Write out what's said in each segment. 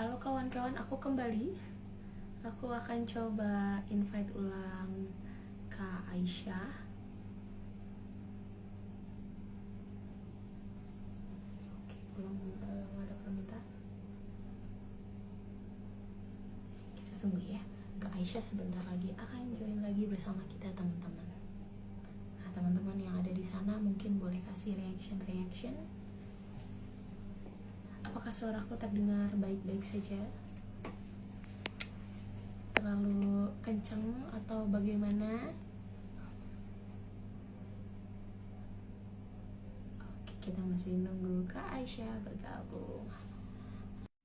Halo kawan-kawan, aku kembali. Aku akan coba invite ulang Kak Aisyah. Oke, belum ada permintaan. Kita tunggu ya. Kak Aisyah sebentar lagi akan join lagi bersama kita teman-teman. Nah, teman-teman yang ada di sana mungkin boleh kasih reaction. Apakah suaraku terdengar baik-baik saja? Terlalu kenceng atau bagaimana? Oke, kita masih nunggu Kak Aisyah bergabung.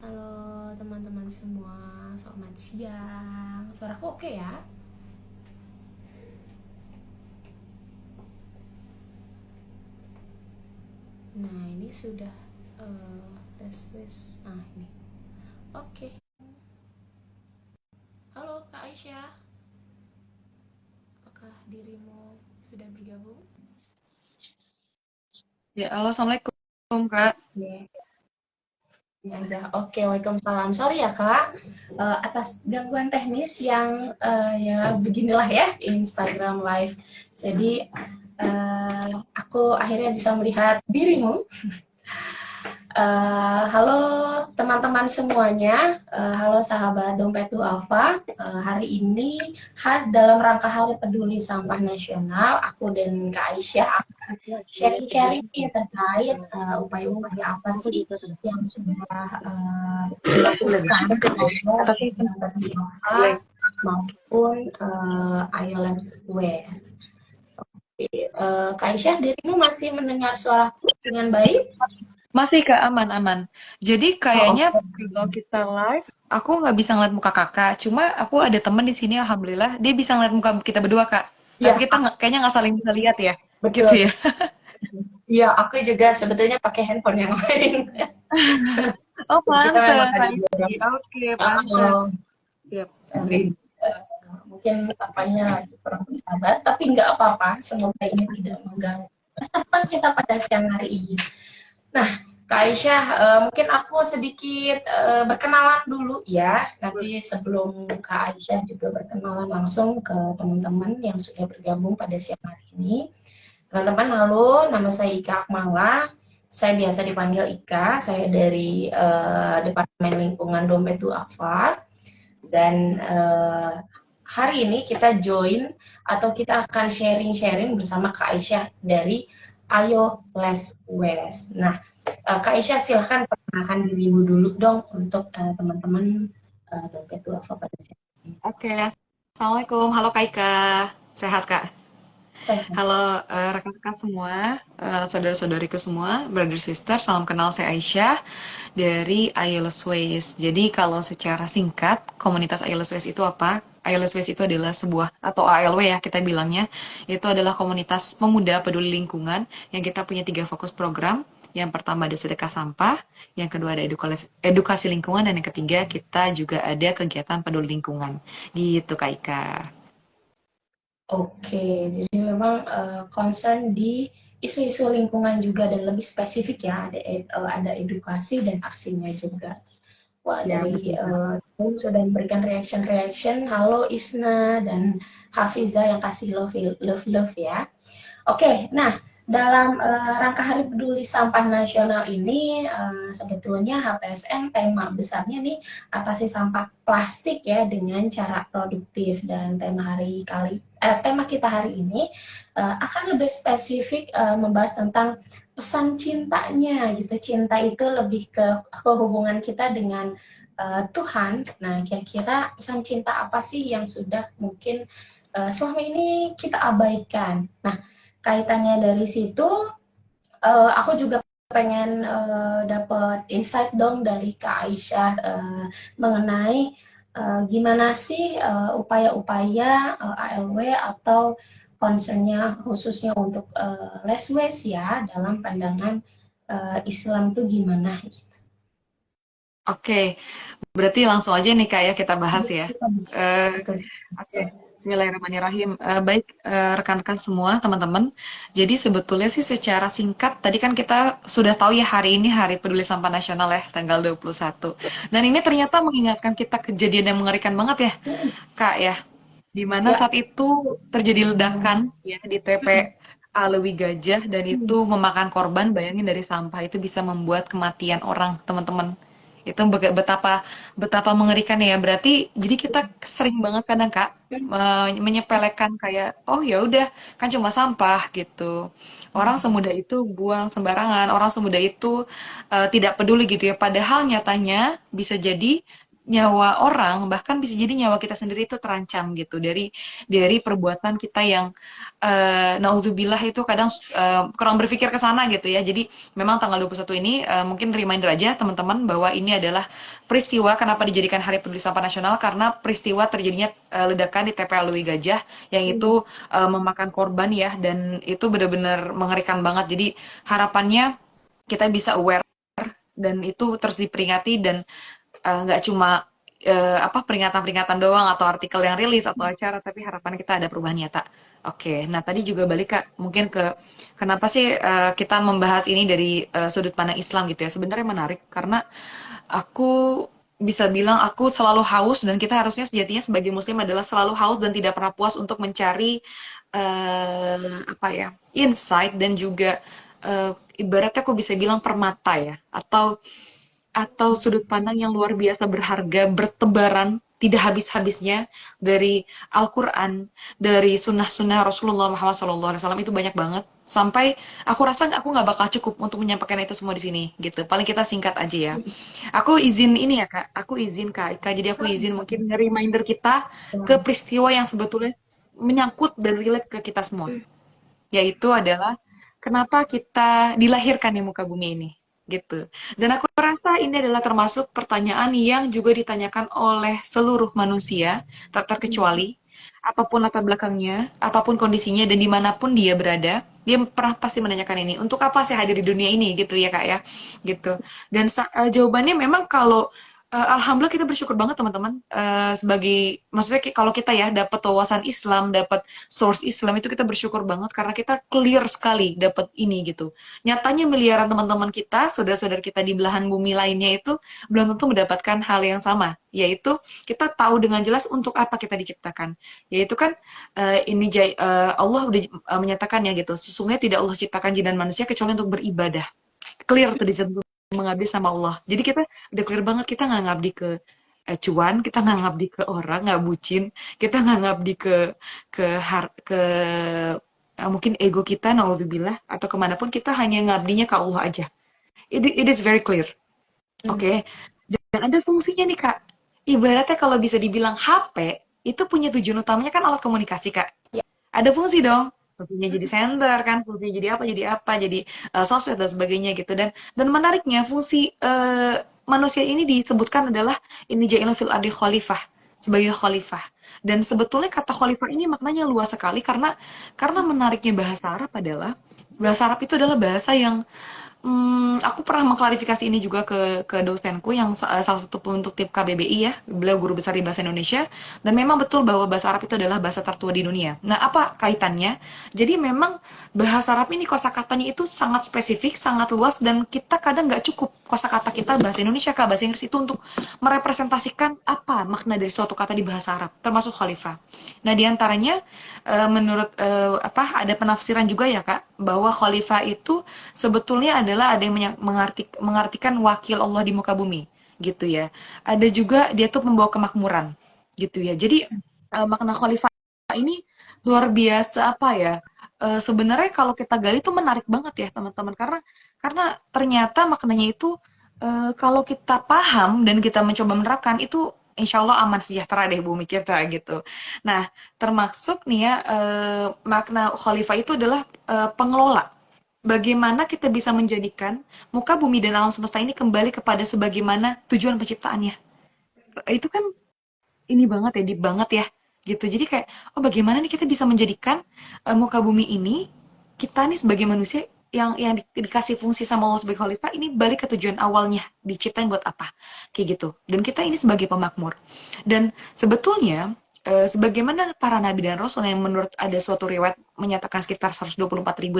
Halo teman-teman semua, selamat siang. Suaraku oke ya? Nah ini sudah tes. Nah ini, oke. Halo Kak Aisyah, apakah dirimu sudah bergabung? Ya, halo, Assalamualaikum, Kak. Ya, ya, oke, waalaikumsalam. Sorry ya Kak, atas gangguan teknis yang ya beginilah ya Instagram Live. Jadi aku akhirnya bisa melihat dirimu. Halo teman-teman semuanya, halo sahabat Dompet Duafa. Hari ini dalam rangka Hari Peduli Sampah Nasional, aku dan Kak Aisyah akan sharing-sharing nih terkait upaya-upaya apa sih yang sudah dilakukan oleh Dompet Duafa maupun ILS West. Kak Aisyah, dirimu masih mendengar suaraku dengan baik? Masih, Kak, aman-aman. Jadi Oh, kayaknya oke. kalau kita live, aku nggak bisa ngeliat muka Kakak. Cuma aku ada temen di sini, Alhamdulillah, dia bisa ngeliat muka kita berdua, Kak. Tapi Ya, kita kayaknya nggak saling bisa lihat ya, gitu betul. ya. Iya, aku juga sebetulnya pakai handphone yang lain. Oh, Kita memang pantes, ada dua Aisy. versi. Oke, pantes. Oh, Siap. sorry. Mungkin apanya lagi kurang bersahabat, tapi nggak apa-apa. Semoga ini tidak mengganggu keseruan kita pada siang hari ini. Nah, Kak Aisyah, mungkin aku sedikit berkenalan dulu ya. Nanti sebelum Kak Aisyah juga berkenalan langsung ke teman-teman yang sudah bergabung pada siang hari ini. Teman-teman, halo, nama saya Ika Akmala. Saya biasa dipanggil Ika. Saya dari Departemen Lingkungan Dompet Duafa. Dan hari ini kita join atau kita akan sharing-sharing bersama Kak Aisyah dari Ayo Let's West. Nah, Kak Aisyah silahkan perkenalkan dirimu dulu dong untuk teman-teman Dompet Duafa pada siang ini. Oke. Assalamualaikum. Halo, Kak Ika. Sehat, Kak? Sehat. Halo rekan-rekan semua, saudara-saudariku semua, brother sister, salam kenal saya Aisyah dari IELTS Ways. Jadi kalau secara singkat, komunitas IELTS Ways itu apa? IELTS Ways itu adalah sebuah, atau ALW ya kita bilangnya, itu adalah komunitas pemuda peduli lingkungan yang kita punya 3 fokus program. Yang pertama ada sedekah sampah, yang kedua ada edukasi lingkungan, dan yang ketiga kita juga ada kegiatan peduli lingkungan. Gitu Kak Ika. Oke, jadi memang concern di isu-isu lingkungan juga dan lebih spesifik ya, ada edukasi dan aksinya juga. Wah, Ya, dari betul Kak. teman sudah memberikan reaction. Halo Isna dan Hafiza yang kasih love ya. Oke, nah dalam rangka Hari Peduli Sampah Nasional ini sebetulnya HPSN tema besarnya nih atasi sampah plastik ya dengan cara produktif dan tema kita hari ini akan lebih spesifik membahas tentang pesan cintanya gitu. Cinta itu lebih ke hubungan kita dengan Tuhan. Nah, kira-kira pesan cinta apa sih yang sudah mungkin selama ini kita abaikan? Nah, kaitannya dari situ aku juga pengen dapat insight dong dari Kak Aisyah mengenai gimana sih upaya-upaya ALW atau concernnya khususnya untuk Leswes ya dalam pandangan Islam tuh gimana gitu. Oke, berarti langsung aja nih Kak ya kita bahas ya. Kita bisa Eh, diskusi. Bismillahirrahmanirrahim. Baik, rekan-rekan semua, teman-teman. Jadi sebetulnya sih secara singkat, tadi kan kita sudah tahu ya hari ini Hari Peduli Sampah Nasional ya, tanggal 21. Dan ini ternyata mengingatkan kita kejadian yang mengerikan banget ya, Kak ya. Di mana Ya. saat itu terjadi ledakan ya di TPA Lewi Gajah dan itu memakan korban, bayangin dari sampah itu bisa membuat kematian orang, teman-teman. Itu betapa betapa mengerikan ya. Berarti jadi kita sering banget kadang Kak menyepelekan kayak oh ya udah kan cuma sampah gitu. Orang semudah itu buang sembarangan, orang semudah itu tidak peduli gitu ya. Padahal nyatanya bisa jadi nyawa orang bahkan bisa jadi nyawa kita sendiri itu terancam gitu dari perbuatan kita yang naudzubillah itu kadang kurang berpikir ke sana gitu ya. Jadi memang tanggal 21 ini mungkin reminder aja teman-teman bahwa ini adalah peristiwa kenapa dijadikan Hari Peduli Sampah Nasional karena peristiwa terjadinya ledakan di TPA Lewi Gajah yang itu memakan korban ya dan itu benar-benar mengerikan banget. Jadi harapannya kita bisa aware dan itu terus diperingati dan nggak cuma apa peringatan-peringatan doang atau artikel yang rilis atau acara, tapi harapan kita ada perubahan nyata. Oke, nah tadi juga balik Kak, mungkin ke kenapa sih kita membahas ini dari sudut pandang Islam gitu ya. Sebenarnya menarik karena aku bisa bilang aku selalu haus dan kita harusnya sejatinya sebagai muslim adalah selalu haus dan tidak pernah puas untuk mencari apa ya, insight dan juga ibaratnya aku bisa bilang permata ya atau sudut pandang yang luar biasa berharga, bertebaran, tidak habis-habisnya dari Al-Quran, dari sunnah-sunnah Rasulullah Muhammad SAW itu banyak banget. Sampai aku rasa aku nggak bakal cukup untuk menyampaikan itu semua di sini, gitu. Paling kita singkat aja ya. Aku izin ini ya kak, aku izin kak, Ika. Jadi aku Bisa, izin bisa. mungkin reminder kita ke Ya. peristiwa yang sebetulnya menyangkut dan relate ke kita semua yaitu adalah kenapa kita dilahirkan di muka bumi ini gitu. Dan aku rasa ini adalah termasuk pertanyaan yang juga ditanyakan oleh seluruh manusia, tak terkecuali apapun latar belakangnya, apapun kondisinya dan dimanapun dia berada, dia pernah pasti menanyakan ini. Untuk apa saya hadir di dunia ini gitu ya kak ya, gitu. Dan jawabannya memang kalau alhamdulillah kita bersyukur banget teman-teman sebagai maksudnya kalau kita ya dapat wawasan Islam, dapat source Islam itu kita bersyukur banget karena kita clear sekali dapat ini gitu. Nyatanya miliaran teman-teman kita, saudara-saudara kita di belahan bumi lainnya itu belum tentu mendapatkan hal yang sama, yaitu kita tahu dengan jelas untuk apa kita diciptakan. Yaitu kan Allah udah menyatakan ya gitu, sesungguhnya tidak Allah ciptakan jin dan manusia kecuali untuk beribadah. Clear tuh di situ mengabdi sama Allah. Jadi kita udah clear banget kita nggak ngabdi ke cuan, kita nggak ngabdi ke orang, nggak bucin, kita nggak ngabdi ke mungkin ego kita, naudzubillah, atau kemanapun kita hanya ngabdinya ke Allah aja. It is very clear, oke? Okay? Dan ada fungsinya nih kak. Ibaratnya kalau bisa dibilang HP itu punya tujuan utamanya kan alat komunikasi kak. Ya. Ada fungsi dong. Fungsinya jadi sender kan, fungsinya jadi sosmed dan sebagainya gitu. Dan menariknya fungsi manusia ini disebutkan adalah ini ja'ilun fil ardi khalifah sebagai khalifah. Dan sebetulnya kata khalifah ini maknanya luas sekali karena menariknya bahasa Arab adalah bahasa Arab itu adalah bahasa yang aku pernah mengklarifikasi ini juga ke dosenku yang salah satu pembentuk tim KBBI ya, beliau guru besar di bahasa Indonesia, dan memang betul bahwa bahasa Arab itu adalah bahasa tertua di dunia. Nah, apa kaitannya? Jadi memang bahasa Arab ini kosakatanya itu sangat spesifik, sangat luas, dan kita kadang nggak cukup kosakata kita bahasa Indonesia kah, bahasa Inggris itu untuk merepresentasikan apa makna dari suatu kata di bahasa Arab, termasuk khalifah. Nah, diantaranya menurut apa ada penafsiran juga ya kak, bahwa khalifah itu sebetulnya adalah ada yang mengartikan wakil Allah di muka bumi gitu ya. Ada juga dia tuh membawa kemakmuran gitu ya. Jadi makna khalifah ini luar biasa apa ya? Sebenarnya kalau kita gali itu menarik banget ya teman-teman karena ternyata maknanya itu kalau kita paham dan kita mencoba menerapkan itu insya Allah aman sejahtera deh bumi kita gitu. Nah, termasuk nih ya makna khalifah itu adalah pengelola. Bagaimana kita bisa menjadikan muka bumi dan alam semesta ini kembali kepada sebagaimana tujuan penciptaannya. Itu kan ini banget ya, deep banget ya, gitu. Jadi kayak, oh bagaimana nih kita bisa menjadikan muka bumi ini, kita nih sebagai manusia yang dikasih fungsi sama Allah sebagai khalifah, ini balik ke tujuan awalnya, diciptain buat apa, kayak gitu. Dan kita ini sebagai pemakmur. Dan sebetulnya, sebagaimana para nabi dan rasul yang menurut ada suatu riwayat menyatakan sekitar 124.000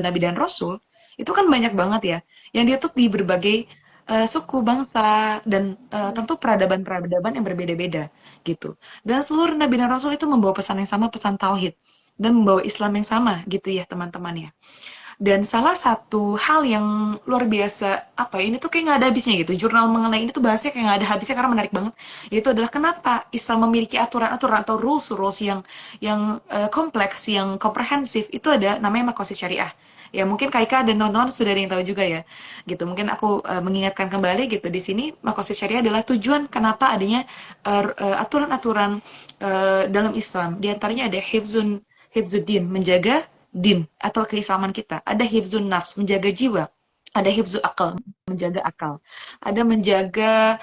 nabi dan rasul, itu kan banyak banget ya. Yang dia tuh di berbagai suku, bangsa, dan tentu peradaban-peradaban yang berbeda-beda gitu. Dan seluruh nabi dan rasul itu membawa pesan yang sama, pesan tauhid, dan membawa Islam yang sama gitu ya teman-teman ya. Dan salah satu hal yang luar biasa, apa ya, ini tuh kayak nggak ada habisnya gitu. Jurnal mengenai ini tuh bahasnya kayak nggak ada habisnya karena menarik banget. Yaitu adalah kenapa Islam memiliki aturan-aturan atau rules-rules yang kompleks, yang komprehensif. Itu ada namanya makosid syariah. Ya mungkin Kaika dan teman-teman sudah ada yang tahu juga ya. Gitu. Mungkin aku mengingatkan kembali gitu di sini makosid syariah adalah tujuan kenapa adanya aturan-aturan dalam Islam. Di antaranya ada hifzuddin, menjaga din atau keislaman kita. Ada hifzun nafs, menjaga jiwa. Ada hifzu akal, menjaga akal. Ada menjaga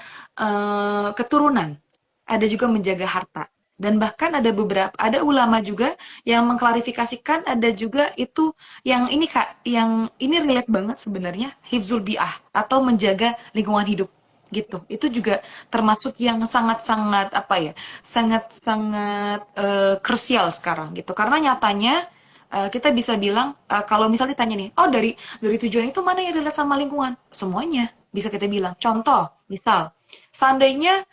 keturunan. Ada juga menjaga harta. Dan bahkan ada ulama juga yang mengklarifikasikan, ada juga itu yang ini Kak, yang ini relate banget sebenarnya, hifzul bi'ah atau menjaga lingkungan hidup gitu. Itu juga termasuk yang sangat-sangat apa ya, sangat-sangat krusial sekarang gitu. Karena nyatanya kita bisa bilang kalau misalnya ditanya nih, oh dari tujuan itu mana yang relate sama lingkungan? Semuanya bisa kita bilang. Contoh, misal, seandainya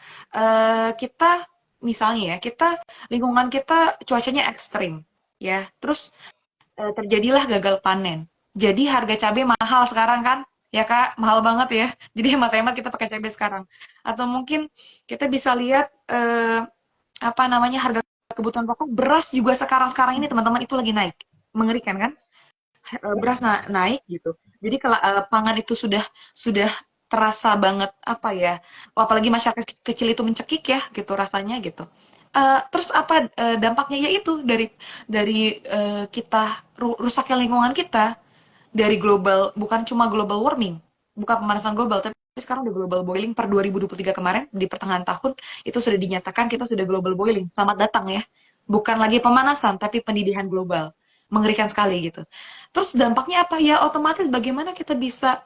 kita misalnya ya, lingkungan kita cuacanya ekstrim, ya, terus terjadilah gagal panen. Jadi harga cabai mahal sekarang kan, ya Kak, mahal banget ya. Jadi hemat-hemat kita pakai cabai sekarang. Atau mungkin kita bisa lihat apa namanya harga kebutuhan pokok beras juga sekarang-sekarang ini teman-teman itu lagi naik. Mengerikan kan? Beras naik gitu. Jadi kalau pangan itu sudah terasa banget apa ya? Apalagi masyarakat kecil itu mencekik ya gitu rasanya gitu. Terus apa dampaknya yaitu dari kita rusaknya lingkungan kita dari global, bukan cuma global warming, bukan pemanasan global, tapi sekarang udah global boiling per 2023 kemarin di pertengahan tahun itu sudah dinyatakan kita sudah global boiling. Selamat datang ya. Bukan lagi pemanasan tapi pendidikan global. Mengerikan sekali gitu. Terus dampaknya apa ya? Otomatis bagaimana kita bisa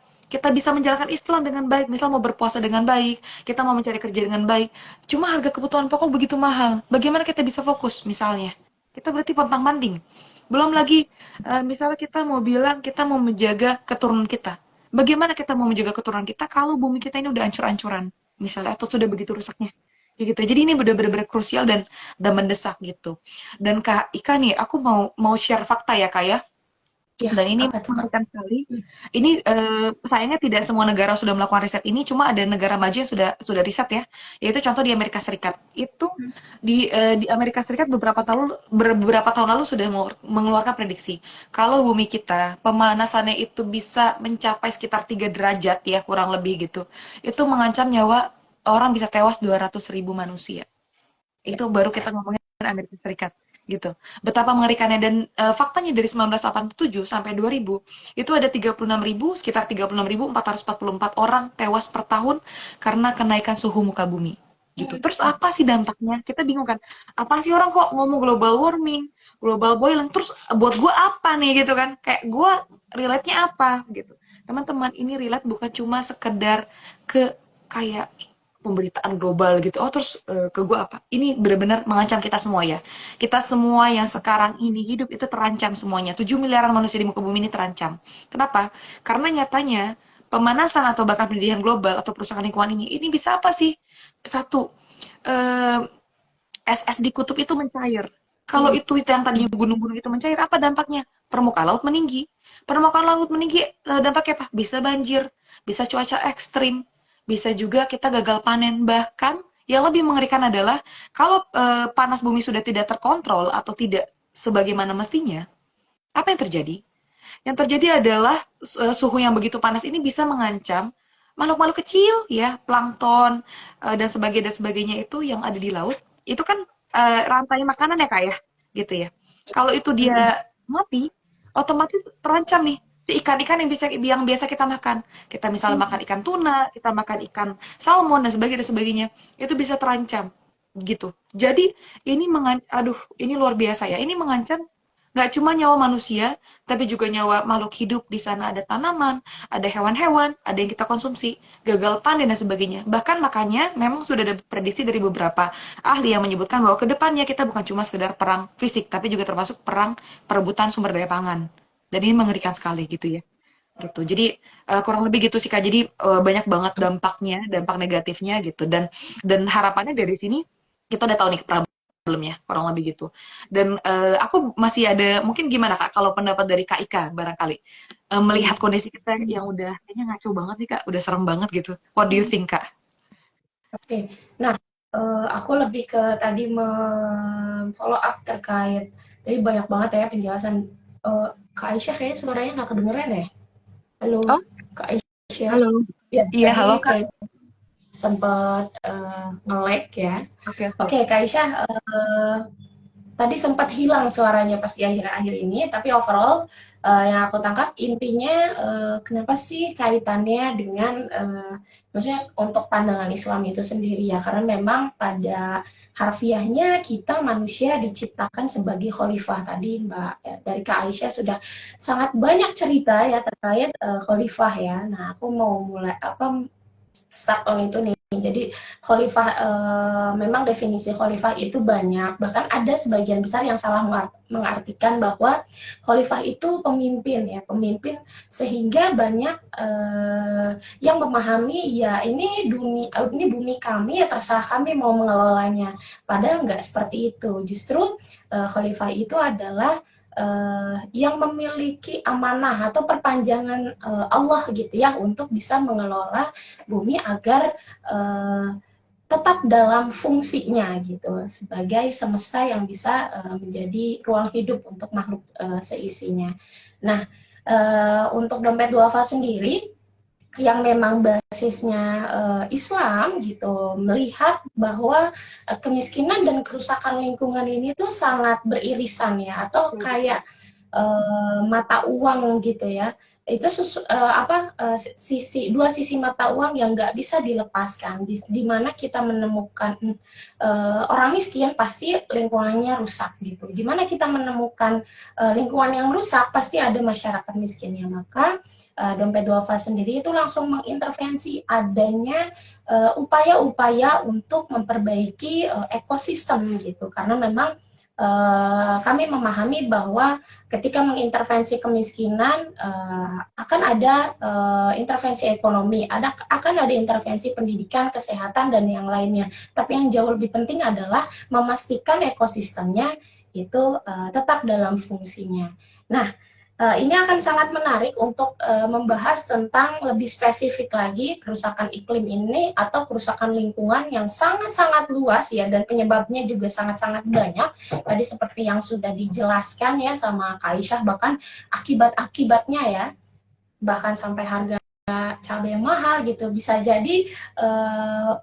menjalankan Islam dengan baik, misal mau berpuasa dengan baik, kita mau mencari kerja dengan baik. Cuma harga kebutuhan pokok begitu mahal. Bagaimana kita bisa fokus misalnya? Kita berarti pontang-panting. Belum lagi misalnya kita mau bilang kita mau menjaga keturunan kita. Bagaimana kita mau menjaga keturunan kita kalau bumi kita ini udah ancur-ancuran misalnya atau sudah begitu rusaknya? Ya gitu. Jadi ini benar-benar krusial dan mendesak gitu. Dan Kak Ika nih, aku mau share fakta ya Kak ya. Ya, Dan ini apa tuh, Kak? mengerikan sekali. Ini sayangnya tidak semua negara sudah melakukan riset ini, cuma ada negara maju yang sudah riset ya. Yaitu contoh di Amerika Serikat. Itu di Amerika Serikat beberapa tahun lalu sudah mengeluarkan prediksi kalau bumi kita pemanasannya itu bisa mencapai sekitar 3 derajat ya kurang lebih gitu. Itu mengancam nyawa orang bisa tewas 200.000 manusia. Ya, Itu baru kita ngomongin Amerika Serikat gitu. Betapa mengerikannya dan faktanya dari 1987 sampai 2000 itu ada 36.000 sekitar 36.444 orang tewas per tahun karena kenaikan suhu muka bumi gitu. Terus apa sih dampaknya? Kita bingung kan. Apa sih orang kok ngomong global warming, global boiling? Terus buat gue apa nih gitu kan? Kayak gue relate-nya apa gitu. Teman-teman ini relate bukan cuma sekedar ke kayak pemberitaan global gitu. Oh terus ke gue apa? Ini benar-benar mengancam kita semua ya. Kita semua yang sekarang ini hidup itu terancam semuanya. 7 miliaran manusia di muka bumi ini terancam. Kenapa? Karena nyatanya pemanasan atau bahkan pendidikan global atau perusahaan lingkungan ini bisa apa sih? Satu, eh, es di kutub itu mencair. Kalau iya. itu yang tadinya gunung-gunung itu mencair, apa dampaknya? Permukaan laut meninggi. Permukaan laut meninggi, dampaknya apa? Bisa banjir, bisa cuaca ekstrim, bisa juga kita gagal panen. Bahkan yang lebih mengerikan adalah kalau panas bumi sudah tidak terkontrol atau tidak sebagaimana mestinya, apa yang terjadi? Yang terjadi adalah suhu yang begitu panas ini bisa mengancam makhluk-makhluk kecil ya, plankton dan sebagainya itu yang ada di laut. Itu kan rantai makanan ya Kak ya, gitu ya. Kalau itu dia mati, otomatis terancam nih si ikan-ikan yang biasa kita makan. Kita misalnya makan ikan tuna, kita makan ikan salmon dan sebagainya, itu bisa terancam gitu. Jadi ini ini luar biasa ya. Ini mengancam Nggak cuma nyawa manusia, tapi juga nyawa makhluk hidup. Di sana ada tanaman, ada hewan-hewan, ada yang kita konsumsi, gagal panen dan sebagainya. Bahkan makanya memang sudah ada prediksi dari beberapa ahli yang menyebutkan bahwa ke depannya kita bukan cuma sekedar perang fisik, tapi juga termasuk perang perebutan sumber daya pangan. Dan ini mengerikan sekali gitu ya. Gitu. Jadi kurang lebih gitu sih Kak. Jadi banyak banget dampaknya, dampak negatifnya gitu. Dan harapannya dari sini kita udah tahu nih problemnya, kurang lebih gitu. Dan aku masih ada mungkin gimana Kak kalau pendapat dari Kak Ika barangkali melihat kondisi kita yang udah kayaknya ngaco banget nih Kak, udah serem banget gitu. What do you think Kak? Oke, nah aku lebih ke tadi follow up terkait tadi banyak banget ya penjelasan. Kak Aisyah kayaknya suaranya nggak kedengeran ya? Halo, Oh, Kak Aisyah. halo. Ya, Iya, tadi halo Kak. kayak sempat nge-lag ya. Oke, oke. Oke, Kak Aisyah, tadi sempat hilang suaranya pas di akhir-akhir ini, tapi overall yang aku tangkap intinya kenapa sih kaitannya dengan maksudnya untuk pandangan Islam itu sendiri ya, karena memang pada harfiahnya kita manusia diciptakan sebagai khalifah tadi Mbak ya, dari Kak Aisyah sudah sangat banyak cerita ya terkait khalifah ya. Nah, aku mau mulai apa start on itu nih. Jadi khalifah memang definisi khalifah itu banyak. Bahkan ada sebagian besar yang salah mengartikan bahwa khalifah itu pemimpin ya, pemimpin sehingga banyak yang memahami ya ini dunia ini bumi kami ya terserah kami mau mengelolanya. Padahal nggak seperti itu. Justru khalifah itu adalah yang memiliki amanah atau perpanjangan Allah gitu ya untuk bisa mengelola bumi agar uh, tetap dalam fungsinya gitu sebagai semesta yang bisa menjadi ruang hidup untuk makhluk seisinya. Nah, untuk dompet duafa sendiri yang memang basisnya Islam gitu melihat bahwa kemiskinan dan kerusakan lingkungan ini tuh sangat beririsan ya atau kayak mata uang gitu ya itu dua sisi mata uang yang nggak bisa dilepaskan di mana kita menemukan orang miskin pasti lingkungannya rusak gitu di mana kita menemukan lingkungan yang rusak pasti ada masyarakat miskin ya maka dompet duafa sendiri itu langsung mengintervensi adanya upaya-upaya untuk memperbaiki ekosistem gitu karena memang kami memahami bahwa ketika mengintervensi kemiskinan akan ada intervensi ekonomi, akan ada intervensi pendidikan, kesehatan dan yang lainnya. Tapi yang jauh lebih penting adalah memastikan ekosistemnya itu tetap dalam fungsinya. Nah, ini akan sangat menarik untuk membahas tentang lebih spesifik lagi kerusakan iklim ini atau kerusakan lingkungan yang sangat-sangat luas ya dan penyebabnya juga sangat-sangat banyak. Tadi seperti yang sudah dijelaskan ya sama Kak Aisyah bahkan akibat-akibatnya ya bahkan sampai harga cabai yang mahal gitu bisa jadi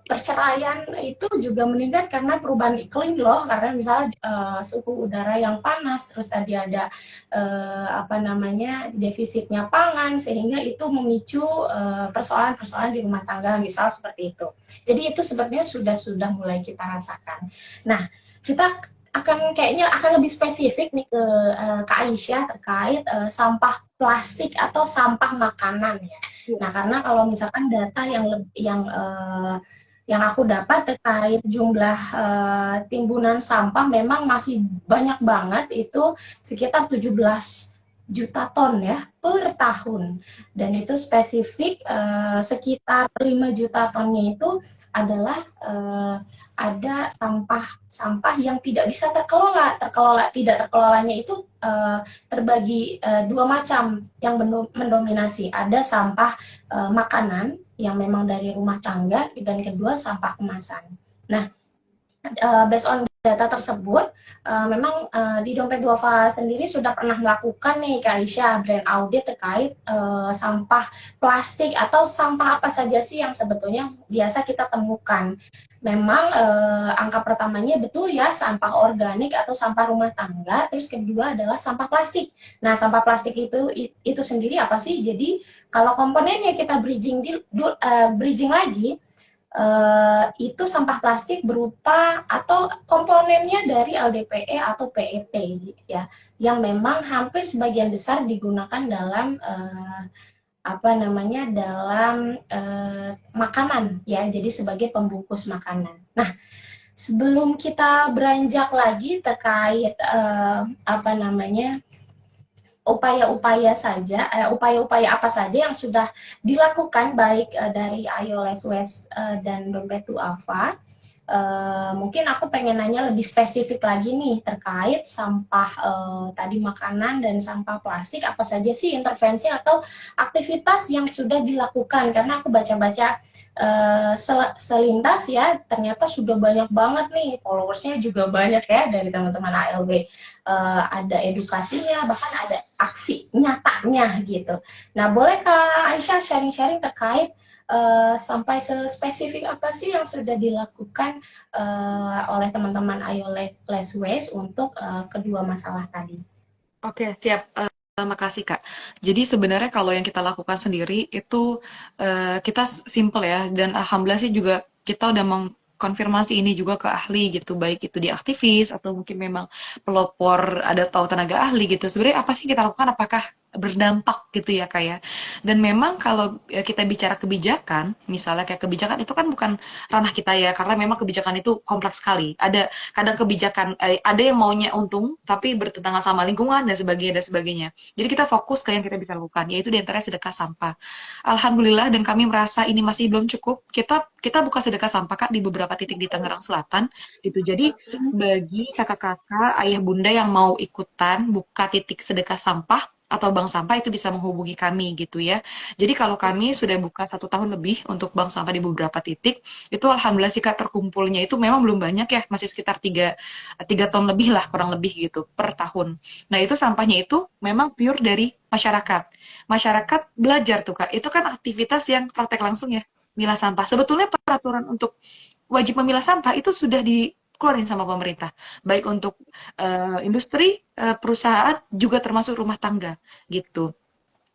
perceraian itu juga meningkat karena perubahan iklim loh karena misalnya suhu udara yang panas terus tadi ada apa namanya defisitnya pangan sehingga itu memicu persoalan-persoalan di rumah tangga misal seperti itu jadi itu sebenarnya sudah mulai kita rasakan nah kita kayaknya akan lebih spesifik nih ke Kak Aisyah terkait sampah plastik atau sampah makanan ya. Nah, karena kalau misalkan data yang aku dapat terkait jumlah timbunan sampah memang masih banyak banget itu sekitar 17 juta ton ya per tahun dan itu spesifik sekitar 5 juta tonnya itu adalah ada sampah yang tidak bisa terkelola tidak terkelolanya itu terbagi dua macam yang mendominasi ada sampah makanan yang memang dari rumah tangga dan kedua sampah kemasan. Nah, based on data tersebut, memang di Dompet Duafa sendiri sudah pernah melakukan nih Kak Aisyah brand audit terkait sampah plastik atau sampah apa saja sih yang sebetulnya biasa kita temukan. Memang angka pertamanya betul ya sampah organik atau sampah rumah tangga, terus kedua adalah sampah plastik. Nah, sampah plastik itu sendiri apa sih? Jadi kalau komponennya kita bridging lagi, itu sampah plastik berupa atau komponennya dari LDPE atau PET ya, yang memang hampir sebagian besar digunakan dalam apa namanya dalam makanan ya, jadi sebagai pembungkus makanan. Nah, sebelum kita beranjak lagi terkait apa namanya upaya-upaya apa saja yang sudah dilakukan baik dari iOS West dan Dompet Alpha. Mungkin aku pengen nanya lebih spesifik lagi nih terkait sampah tadi makanan dan sampah plastik, apa saja sih intervensi atau aktivitas yang sudah dilakukan, karena aku baca-baca selintas ya, ternyata sudah banyak banget nih, followersnya juga banyak ya dari teman-teman ALB. Ada edukasinya, bahkan ada aksi nyatanya gitu. Nah, boleh Kak Aisyah sharing-sharing terkait sampai sespesifik apa sih yang sudah dilakukan oleh teman-teman Ayo Less Waste untuk kedua masalah tadi? Oke, siap. Makasih, Kak. Jadi sebenarnya kalau yang kita lakukan sendiri itu kita simple ya, dan alhamdulillah sih juga kita udah mengkonfirmasi ini juga ke ahli gitu, baik itu di aktivis atau mungkin memang pelopor ada tahu tenaga ahli gitu. Sebenarnya apa sih kita lakukan? Apakah berdampak gitu ya, Kak ya? Dan memang kalau kita bicara kebijakan, misalnya kayak kebijakan itu kan bukan ranah kita ya, karena memang kebijakan itu kompleks sekali. Ada kadang kebijakan ada yang maunya untung tapi bertentangan sama lingkungan dan sebagainya. Jadi kita fokus ke yang kita bisa lakukan, yaitu diantaranya sedekah sampah. Alhamdulillah, dan kami merasa ini masih belum cukup. Kita buka sedekah sampah, Kak, di beberapa titik di Tangerang Selatan gitu. Jadi bagi kakak-kakak, ayah bunda yang mau ikutan buka titik sedekah sampah atau bank sampah, itu bisa menghubungi kami gitu ya. Jadi kalau kami sudah buka 1 tahun lebih untuk bank sampah di beberapa titik, itu alhamdulillah sih Kak, terkumpulnya itu memang belum banyak ya, masih sekitar 3 ton lebih lah, kurang lebih gitu per tahun. Nah, itu sampahnya itu memang pure dari masyarakat. Masyarakat belajar tuh Kak, itu kan aktivitas yang praktek langsung ya, milah sampah. Sebetulnya peraturan untuk wajib memilah sampah itu sudah dikeluarin sama pemerintah, baik untuk industri, perusahaan, juga termasuk rumah tangga gitu.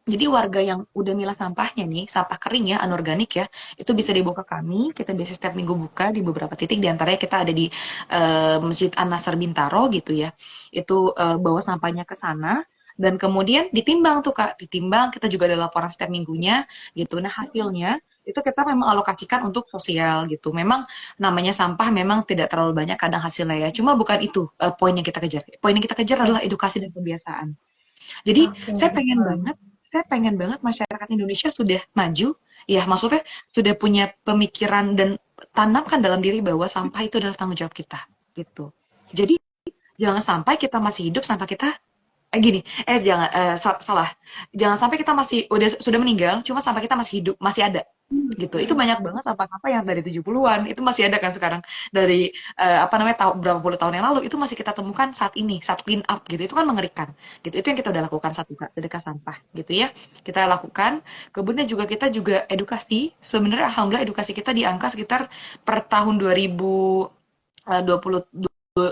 Jadi warga yang udah milah sampahnya nih, sampah kering ya, anorganik ya, itu bisa dibawa ke kami. Kita biasa setiap minggu buka di beberapa titik. Di antaranya kita ada di Masjid An-Nasr Bintaro gitu ya. Itu bawa sampahnya ke sana. Dan kemudian ditimbang tuh Kak, ditimbang. Kita juga ada laporan setiap minggunya gitu. Nah hasilnya itu kita memang alokasikan untuk sosial gitu. Memang namanya sampah memang tidak terlalu banyak kadang hasilnya ya. Cuma bukan itu poin yang kita kejar. Poin yang kita kejar adalah edukasi dan kebiasaan. Jadi Oke, saya pengen banget masyarakat Indonesia sudah maju, ya maksudnya sudah punya pemikiran dan tanamkan dalam diri bahwa sampah itu adalah tanggung jawab kita, gitu. Jadi jangan sampai kita masih hidup, sampah kita gini, jangan salah, jangan sampai kita masih sudah meninggal, cuma sampah kita masih hidup, masih ada gitu. Itu banyak banget sampah-sampah yang dari 70-an itu masih ada kan sekarang, dari apa namanya berapa puluh tahun yang lalu itu masih kita temukan saat ini, saat clean up gitu. Itu kan mengerikan gitu. Itu yang kita udah lakukan, satu Kak, sedekah sampah gitu ya, kita lakukan. Kemudian juga kita juga edukasi. Sebenarnya alhamdulillah edukasi kita di angka sekitar per tahun 2020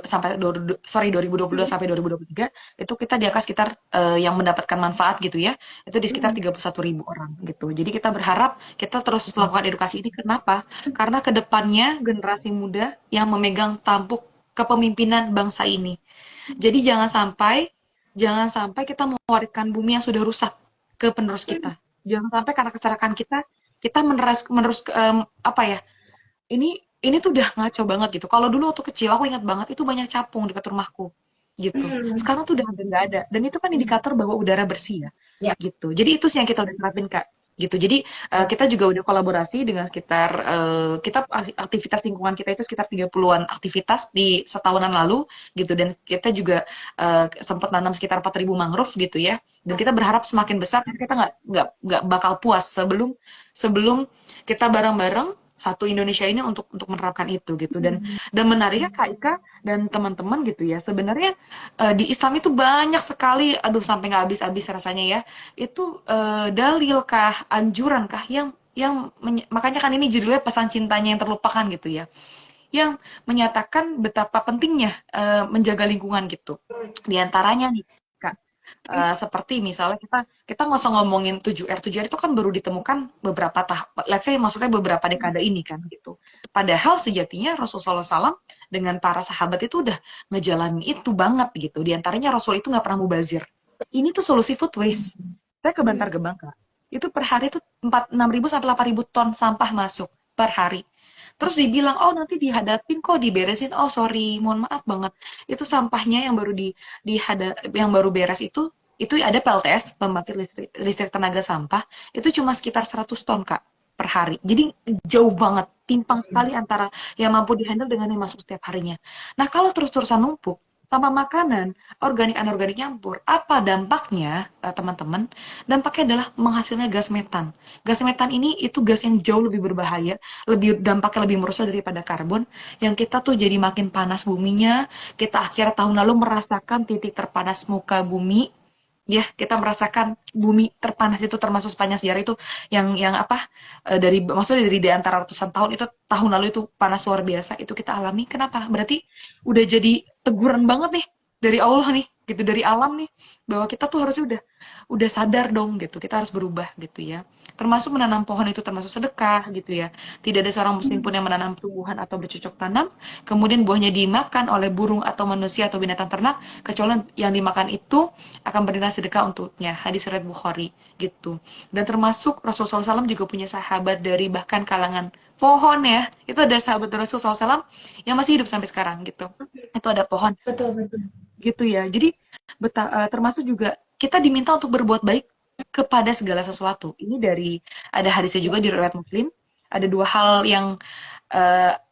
sampai 2022 sampai 2023 itu kita di angka sekitar yang mendapatkan manfaat gitu ya, itu di sekitar 31.000 orang gitu. Jadi kita berharap kita terus melakukan edukasi ini. Kenapa? Karena kedepannya generasi muda yang memegang tampuk kepemimpinan bangsa ini. Jadi jangan sampai kita mewariskan bumi yang sudah rusak ke penerus kita. Jangan sampai karena kecelakaan kita menerus apa ya, ini tuh udah ngaco banget gitu. Kalau dulu waktu kecil aku ingat banget itu banyak capung dekat rumahku gitu. Sekarang tuh udah hampir nggak ada. Dan itu kan indikator bahwa udara bersih ya ya. gitu. Jadi itu sih yang kita udah terapin Kak gitu. Jadi kita juga udah kolaborasi dengan sekitar kita aktivitas lingkungan kita itu sekitar 30-an aktivitas di setahunan lalu gitu, dan kita juga sempat nanam sekitar 4.000 mangrove gitu ya. Dan kita berharap semakin besar, karena kita nggak bakal puas sebelum sebelum kita bareng-bareng satu Indonesia ini untuk menerapkan itu gitu. Dan menariknya Kak Ika dan teman-teman gitu ya, sebenarnya di Islam itu banyak sekali, aduh sampai nggak habis-habis rasanya ya, itu dalil kah, anjuran kah yang makanya kan ini judulnya pesan cintanya yang terlupakan gitu ya, yang menyatakan betapa pentingnya menjaga lingkungan gitu. Di antaranya nih Kak, Seperti misalnya kita kita nggak usah ngomongin 7R. 7R itu kan baru ditemukan beberapa tahun, let's say maksudnya beberapa dekade ini kan gitu. Padahal sejatinya Rasulullah SAW dengan para sahabat itu udah ngejalanin itu banget gitu. Di antaranya Rasul itu nggak pernah mubazir. Ini tuh solusi food waste. Saya ke Bantar Gebang, Kak. Itu per hari tuh 6.000 sampai 8.000 ton sampah masuk per hari. Terus dibilang, oh nanti dihadapin kok, diberesin. Oh sorry, mohon maaf banget. Itu sampahnya yang baru yang baru beres itu ada PLTS, pembangkit listrik tenaga sampah, itu cuma sekitar 100 ton, Kak, per hari. Jadi jauh banget, timpang sekali antara yang mampu dihandle dengan yang masuk setiap harinya. Nah, kalau terus-terusan numpuk, sama makanan, organik anorganik nyampur, apa dampaknya, teman-teman? Dampaknya adalah menghasilnya gas metan. Gas metan ini itu gas yang jauh lebih berbahaya, dampaknya lebih merusak daripada karbon, yang kita tuh jadi makin panas buminya, kita akhir tahun lalu merasakan titik terpanas muka bumi, ya kita merasakan bumi terpanas itu termasuk sepanjang sejarah itu yang apa dari maksudnya dari di antara ratusan tahun itu tahun lalu itu panas luar biasa itu kita alami. Kenapa? Berarti udah jadi teguran banget nih dari Allah nih gitu, dari alam nih, bahwa kita tuh harusnya udah sadar dong gitu, kita harus berubah gitu ya, termasuk menanam pohon itu termasuk sedekah gitu ya. Tidak ada seorang muslim pun yang menanam tumbuhan atau bercocok tanam kemudian buahnya dimakan oleh burung atau manusia atau binatang ternak, kecuali yang dimakan itu akan bernilai sedekah untuknya. Hadis riwayat Bukhari gitu. Dan termasuk Rasulullah SAW juga punya sahabat dari bahkan kalangan pohon ya. Itu ada sahabat Rasulullah SAW yang masih hidup sampai sekarang gitu. Itu ada pohon Betul, betul. gitu ya. Jadi termasuk juga kita diminta untuk berbuat baik kepada segala sesuatu. Ini dari ada hadisnya juga di riwayat Muslim. Ada dua hal yang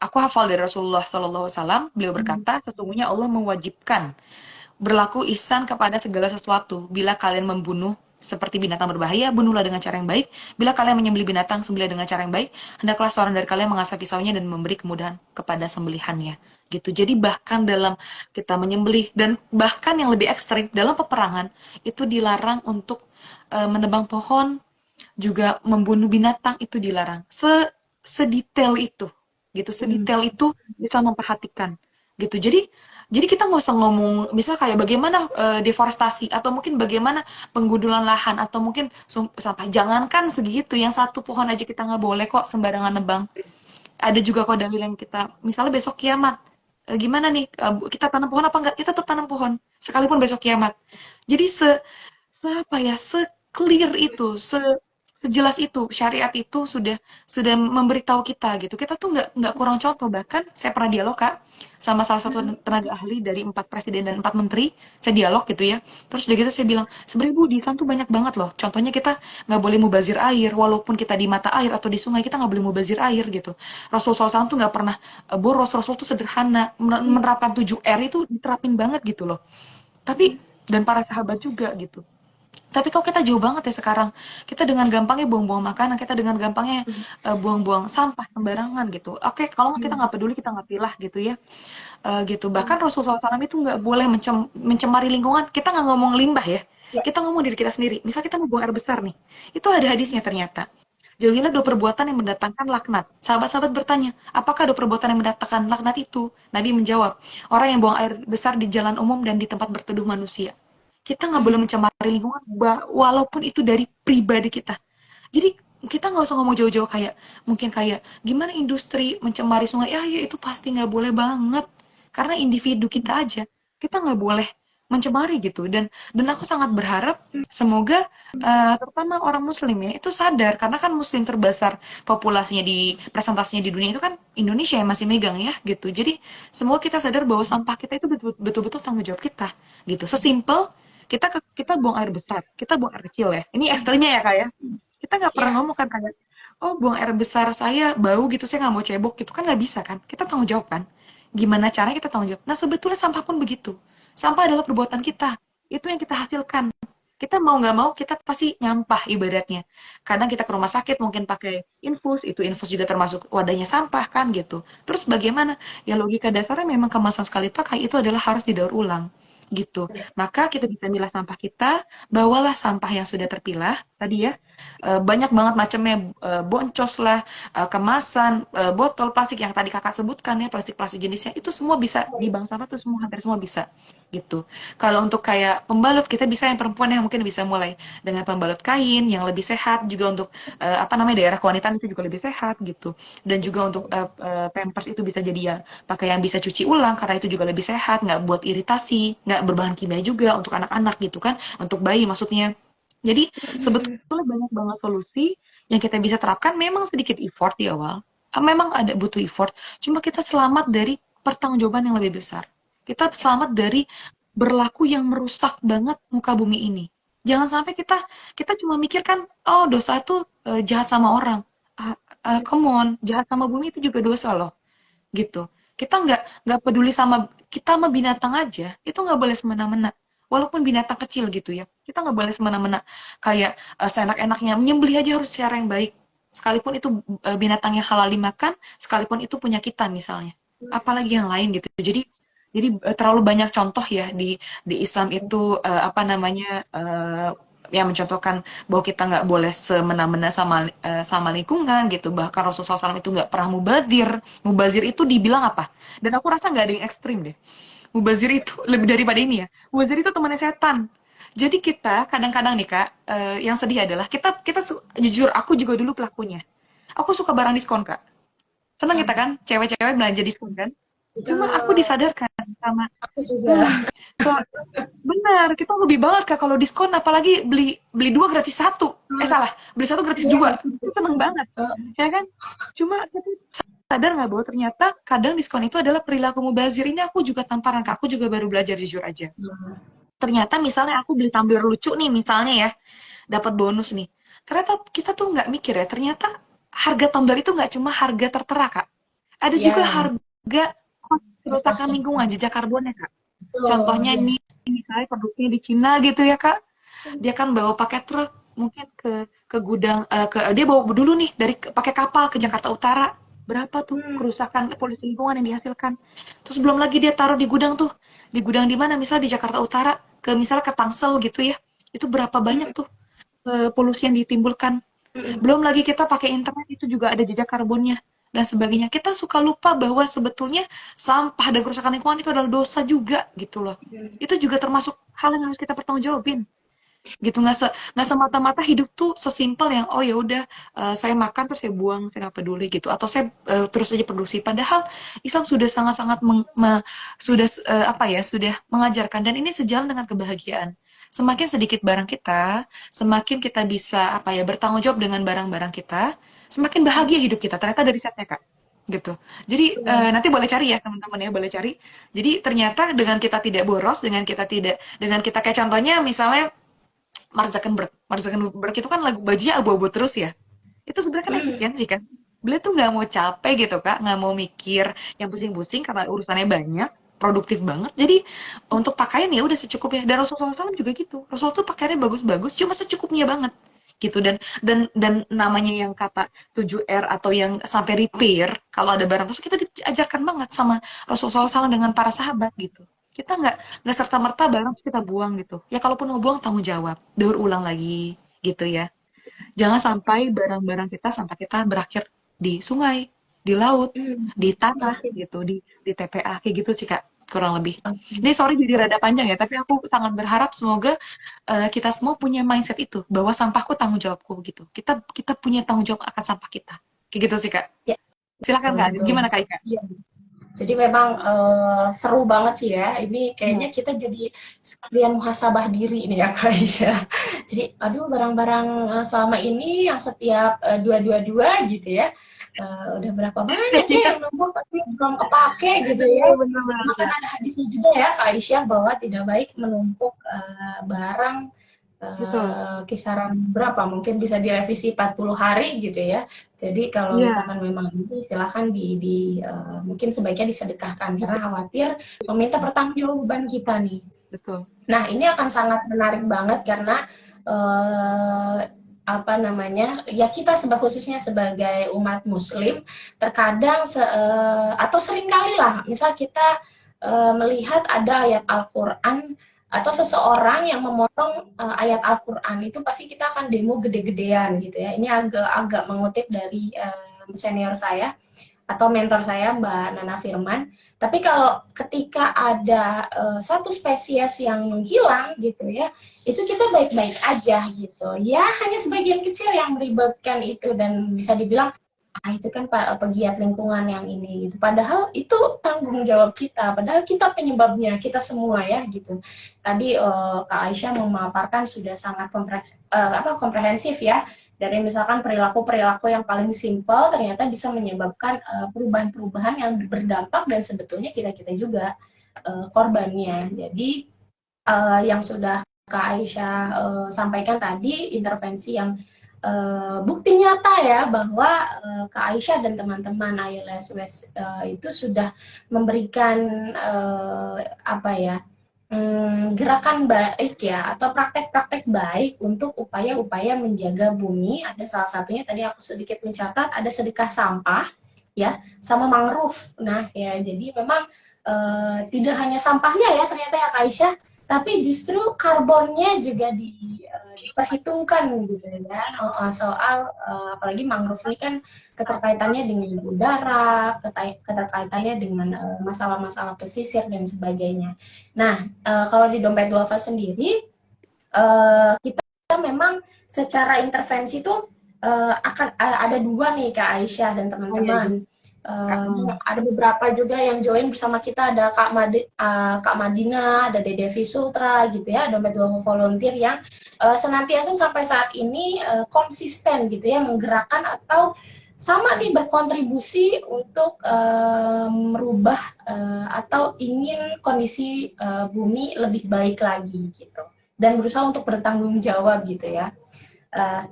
aku hafal dari Rasulullah SAW. Beliau berkata, sesungguhnya Allah mewajibkan berlaku ihsan kepada segala sesuatu. Bila kalian membunuh seperti binatang berbahaya, bunuhlah dengan cara yang baik. Bila kalian menyembelih binatang, sembelih dengan cara yang baik. Hendaklah seorang dari kalian mengasah pisaunya dan memberi kemudahan kepada sembelihannya. Gitu. Jadi bahkan dalam kita menyembelih dan bahkan yang lebih ekstrim dalam peperangan itu dilarang untuk menebang pohon, juga membunuh binatang itu dilarang. Sedetail itu, gitu. Sedetail itu bisa memperhatikan, gitu. Jadi kita nggak usah ngomong, misal kayak bagaimana deforestasi atau mungkin bagaimana penggundulan lahan atau mungkin sampah. Jangankan segitu, yang satu pohon aja kita nggak boleh kok sembarangan nebang. Ada juga kok dalil yang kita, misalnya besok kiamat, gimana nih kita tanam pohon apa enggak? Kita tetap tanam pohon, sekalipun besok kiamat. Jadi apa ya, se-clear itu, sejelas itu, syariat itu sudah memberitahu kita gitu. Kita tuh nggak kurang contoh. Bahkan saya pernah dialog, Kak, sama salah satu tenaga ahli dari 4 presiden dan 4 menteri. Saya dialog gitu ya. Terus udah gitu saya bilang, sebenarnya Bu, di Islam tuh banyak banget loh. Contohnya kita nggak boleh mubazir air, walaupun kita di mata air atau di sungai kita nggak boleh mubazir air gitu. Rasulullah SAW tuh nggak pernah boros. Rasul tuh sederhana, menerapkan 7R itu diterapin banget gitu loh. Tapi dan para sahabat juga gitu. Tapi kok kita jauh banget ya sekarang. Kita dengan gampangnya buang-buang makanan, kita dengan gampangnya buang-buang sampah sembarangan gitu. Oke, kalau kita nggak peduli, kita nggak pilah gitu ya. Gitu. Bahkan Rasulullah SAW itu nggak boleh mencemari lingkungan. Kita nggak ngomong limbah ya. Ya, Kita ngomong diri kita sendiri. Misal kita mau buang air besar nih. Itu ada hadisnya ternyata. Jauhilah dua perbuatan yang mendatangkan laknat. Sahabat-sahabat bertanya, apakah dua perbuatan yang mendatangkan laknat itu? Nabi menjawab, orang yang buang air besar di jalan umum dan di tempat berteduh manusia. Kita nggak boleh mencemari lingkungan, walaupun itu dari pribadi kita. Jadi kita nggak usah ngomong jauh-jauh kayak, mungkin kayak, gimana industri mencemari sungai? Ya itu pasti nggak boleh banget. Karena individu kita aja, kita nggak boleh mencemari gitu. Dan aku sangat berharap semoga terutama orang muslim ya itu sadar, karena kan muslim terbesar populasinya di presentasinya di dunia itu kan Indonesia yang masih megang ya gitu. Jadi semua kita sadar bahwa sampah kita itu betul-betul tanggung jawab kita gitu. Sesimpel kita buang air besar, kita buang air kecil ya. Ini ekstrimnya ya kak ya. Kita nggak pernah ya, ngomong kan kayak, oh buang air besar saya bau gitu, saya nggak mau cebok gitu kan, nggak bisa kan. Kita tanggung jawab kan. Gimana caranya kita tanggung jawab. Nah sebetulnya sampah pun begitu. Sampah adalah perbuatan kita. Itu yang kita hasilkan. Kita mau nggak mau kita pasti nyampah ibaratnya. Kadang kita ke rumah sakit mungkin pakai infus, itu infus juga termasuk wadahnya sampah kan gitu. Terus bagaimana? Ya logika dasarnya memang kemasan sekali pakai itu adalah harus didaur ulang gitu. Maka kita bisa milah sampah kita, bawalah sampah yang sudah terpilah tadi ya, banyak banget macamnya, boncos lah, kemasan, botol plastik yang tadi kakak sebutkan ya, plastik-plastik jenisnya itu semua bisa di bank sampah tuh, semua hampir semua bisa gitu. Kalau untuk kayak pembalut, kita bisa yang perempuan yang mungkin bisa mulai dengan pembalut kain yang lebih sehat juga untuk apa namanya, daerah kewanitaan itu juga lebih sehat gitu. Dan juga untuk pampers itu bisa jadi ya pakai yang bisa cuci ulang karena itu juga lebih sehat, nggak buat iritasi, nggak berbahan kimia juga untuk anak-anak gitu kan, untuk bayi maksudnya. Jadi sebetulnya banyak banget solusi yang kita bisa terapkan, memang sedikit effort di awal. Memang ada butuh effort, cuma kita selamat dari pertanggungjawaban yang lebih besar. Kita selamat dari berlaku yang merusak banget muka bumi ini. Jangan sampai kita cuma mikirkan, oh dosa itu jahat sama orang. Come on, jahat sama bumi itu juga dosa loh, gitu. Kita nggak peduli sama kita sama binatang aja, itu nggak boleh semena-mena. Walaupun binatang kecil gitu ya, kita nggak boleh semena-mena kayak seenak-enaknya menyembelih aja harus secara yang baik. Sekalipun itu binatang yang halal dimakan, sekalipun itu punya kita misalnya. Apalagi yang lain gitu. Jadi terlalu banyak contoh ya di Islam itu apa namanya yang mencontohkan bahwa kita nggak boleh semena-mena sama lingkungan gitu. Bahkan Rasulullah SAW itu nggak pernah mubazir. Mubazir itu dibilang apa? Dan aku rasa nggak ada yang ekstrim deh. Mubazir itu lebih daripada ini ya. Mubazir itu temannya setan. Jadi kita kadang-kadang nih kak, yang sedih adalah kita jujur aku juga dulu pelakunya. Aku suka barang diskon kak. Seneng kita kan, cewek-cewek belanja diskon kan. Cuma aku Itu disadarkan sama, aku juga. kok benar, kita lebih banget kak kalau diskon, apalagi beli beli dua gratis satu. Salah, beli satu gratis Iya, dua. gitu. Itu seneng banget, ya kan? Cuma kita sadar nggak bahwa ternyata kadang diskon itu adalah perilaku mubazir. Ini aku juga tamparan kak, aku juga baru belajar jujur aja. Ternyata misalnya aku beli tumbler lucu nih misalnya ya, dapat bonus nih. Ternyata kita tuh nggak mikir ya, ternyata harga tumbler itu nggak cuma harga tertera kak. Ada juga Ya, harga kerusakan lingkungan, prosesnya. jejak karbonnya kak. Betul, Contohnya ya. ini misalnya produksinya di Cina gitu ya kak, dia kan bawa pakai truk mungkin ke gudang, dia bawa dulu nih pakai kapal ke Jakarta Utara, berapa tuh Hmm, kerusakan polusi lingkungan yang dihasilkan. Terus belum lagi dia taruh di gudang tuh, di gudang di mana misalnya di Jakarta Utara, misalnya ke Tangsel gitu ya, itu berapa banyak tuh polusi yang ditimbulkan. Belum lagi kita pakai internet itu juga ada jejak karbonnya dan sebagainya. Kita suka lupa bahwa sebetulnya sampah dan kerusakan lingkungan itu adalah dosa juga gitu loh. Itu juga termasuk hal yang harus kita pertanggungjawabin gitu. Nggak semata-mata hidup tuh sesimpel yang oh ya udah saya makan terus saya buang, saya nggak peduli gitu, atau saya terus aja produksi. Padahal Islam sudah sangat-sangat sudah apa ya, sudah mengajarkan, dan ini sejalan dengan kebahagiaan. Semakin sedikit barang kita, semakin kita bisa apa ya, bertanggung jawab dengan barang-barang kita, semakin bahagia hidup kita. Ternyata dari risetnya kak gitu. Jadi nanti boleh cari ya teman-teman ya, boleh cari. Jadi ternyata dengan kita tidak boros, dengan kita kayak contohnya misalnya Mark Zuckerberg. Mark Zuckerberg itu kan lagu bajunya abu-abu terus ya. Itu sebenarnya kan efisiensi kan. Beliau tuh nggak mau capek gitu kak, nggak mau mikir yang pusing-pusing karena urusannya banyak, produktif banget. Jadi untuk pakaian ya udah secukupnya. Dan Rasulullah SAW juga gitu. Rasulullah tuh pakaiannya bagus-bagus, cuma secukupnya banget gitu. Dan namanya yang kata 7R atau yang sampai repair, kalau ada barang rusak itu diajarkan banget sama Rasulullah SAW dengan para sahabat gitu. Kita nggak serta merta barang terus kita buang gitu. Ya kalaupun mau buang tanggung jawab, daur ulang lagi gitu ya. Jangan sampai barang-barang kita sampai kita berakhir di sungai, di laut, di tanah oke. gitu, di TPA kayak gitu sih Kak, kurang lebih. Ini sorry jadi rada panjang ya, tapi aku sangat berharap semoga kita semua punya mindset itu bahwa sampahku tanggung jawabku gitu. Kita kita punya tanggung jawab akan sampah kita. Kayak gitu sih Kak. Ya, Silakan betul, Kak, betul. gimana Kak Ika? Iya. Jadi memang seru banget sih ya. Ini kayaknya Hmm, kita jadi sekalian muhasabah diri ini ya Kak Aisyah. Jadi, aduh barang-barang selama ini yang setiap 222 gitu ya. Udah berapa banyak ya Iya, yang numpuk tapi belum kepake gitu ya. bener-bener Makan Kak. ada hadisnya juga ya Kak Aisyah bahwa tidak baik menumpuk barang Betul. kisaran berapa mungkin bisa direvisi 40 hari gitu ya. Jadi kalau Iya, misalkan memang ini silahkan mungkin sebaiknya disedekahkan karena khawatir meminta pertanggungjawaban kita nih. betul. Nah, ini akan sangat menarik banget karena eh, apa namanya? Ya kita khususnya sebagai umat muslim terkadang atau seringkali lah misal kita melihat ada ayat Al-Qur'an atau seseorang yang memotong ayat Al-Quran, itu pasti kita akan demo gede-gedean gitu ya. Ini agak mengutip dari senior saya atau mentor saya Mbak Nana Firman. Tapi kalau ketika ada satu spesies yang menghilang gitu ya, itu kita baik-baik aja gitu. Ya hanya sebagian kecil yang melibatkan itu dan bisa dibilang itu kan pegiat lingkungan yang ini gitu. Padahal itu tanggung jawab kita. Padahal kita penyebabnya, kita semua ya gitu. Tadi Kak Aisyah memaparkan sudah sangat komprehensif ya, dari misalkan perilaku-perilaku yang paling simpel ternyata bisa menyebabkan perubahan-perubahan yang berdampak dan sebetulnya kita-kita juga korbannya. Jadi yang sudah Kak Aisyah sampaikan tadi, intervensi yang bukti nyata ya bahwa Kak Aisyah dan teman-teman ILS West itu sudah memberikan apa ya, gerakan baik ya atau praktek-praktek baik untuk upaya-upaya menjaga bumi. Ada salah satunya tadi aku sedikit mencatat, ada sedekah sampah ya sama mangrove. Nah ya, jadi memang tidak hanya sampahnya ya ternyata ya Kak Aisyah, tapi justru karbonnya juga diperhitungkan gitu ya. Soal apalagi mangrove ini kan keterkaitannya dengan udara, keterkaitannya dengan masalah-masalah pesisir dan sebagainya. Nah, kalau di Dompet Duafa sendiri, kita memang secara intervensi itu akan ada dua nih Kak Aisyah dan Oh iya, teman-teman. Kak. Ada beberapa juga yang join bersama kita, ada Kak Madina, ada Dede Sultra gitu ya, Dompet Duafa volunteer yang senantiasa sampai saat ini konsisten gitu ya menggerakkan atau sama nih berkontribusi untuk merubah atau ingin kondisi bumi lebih baik lagi gitu dan berusaha untuk bertanggung jawab gitu ya.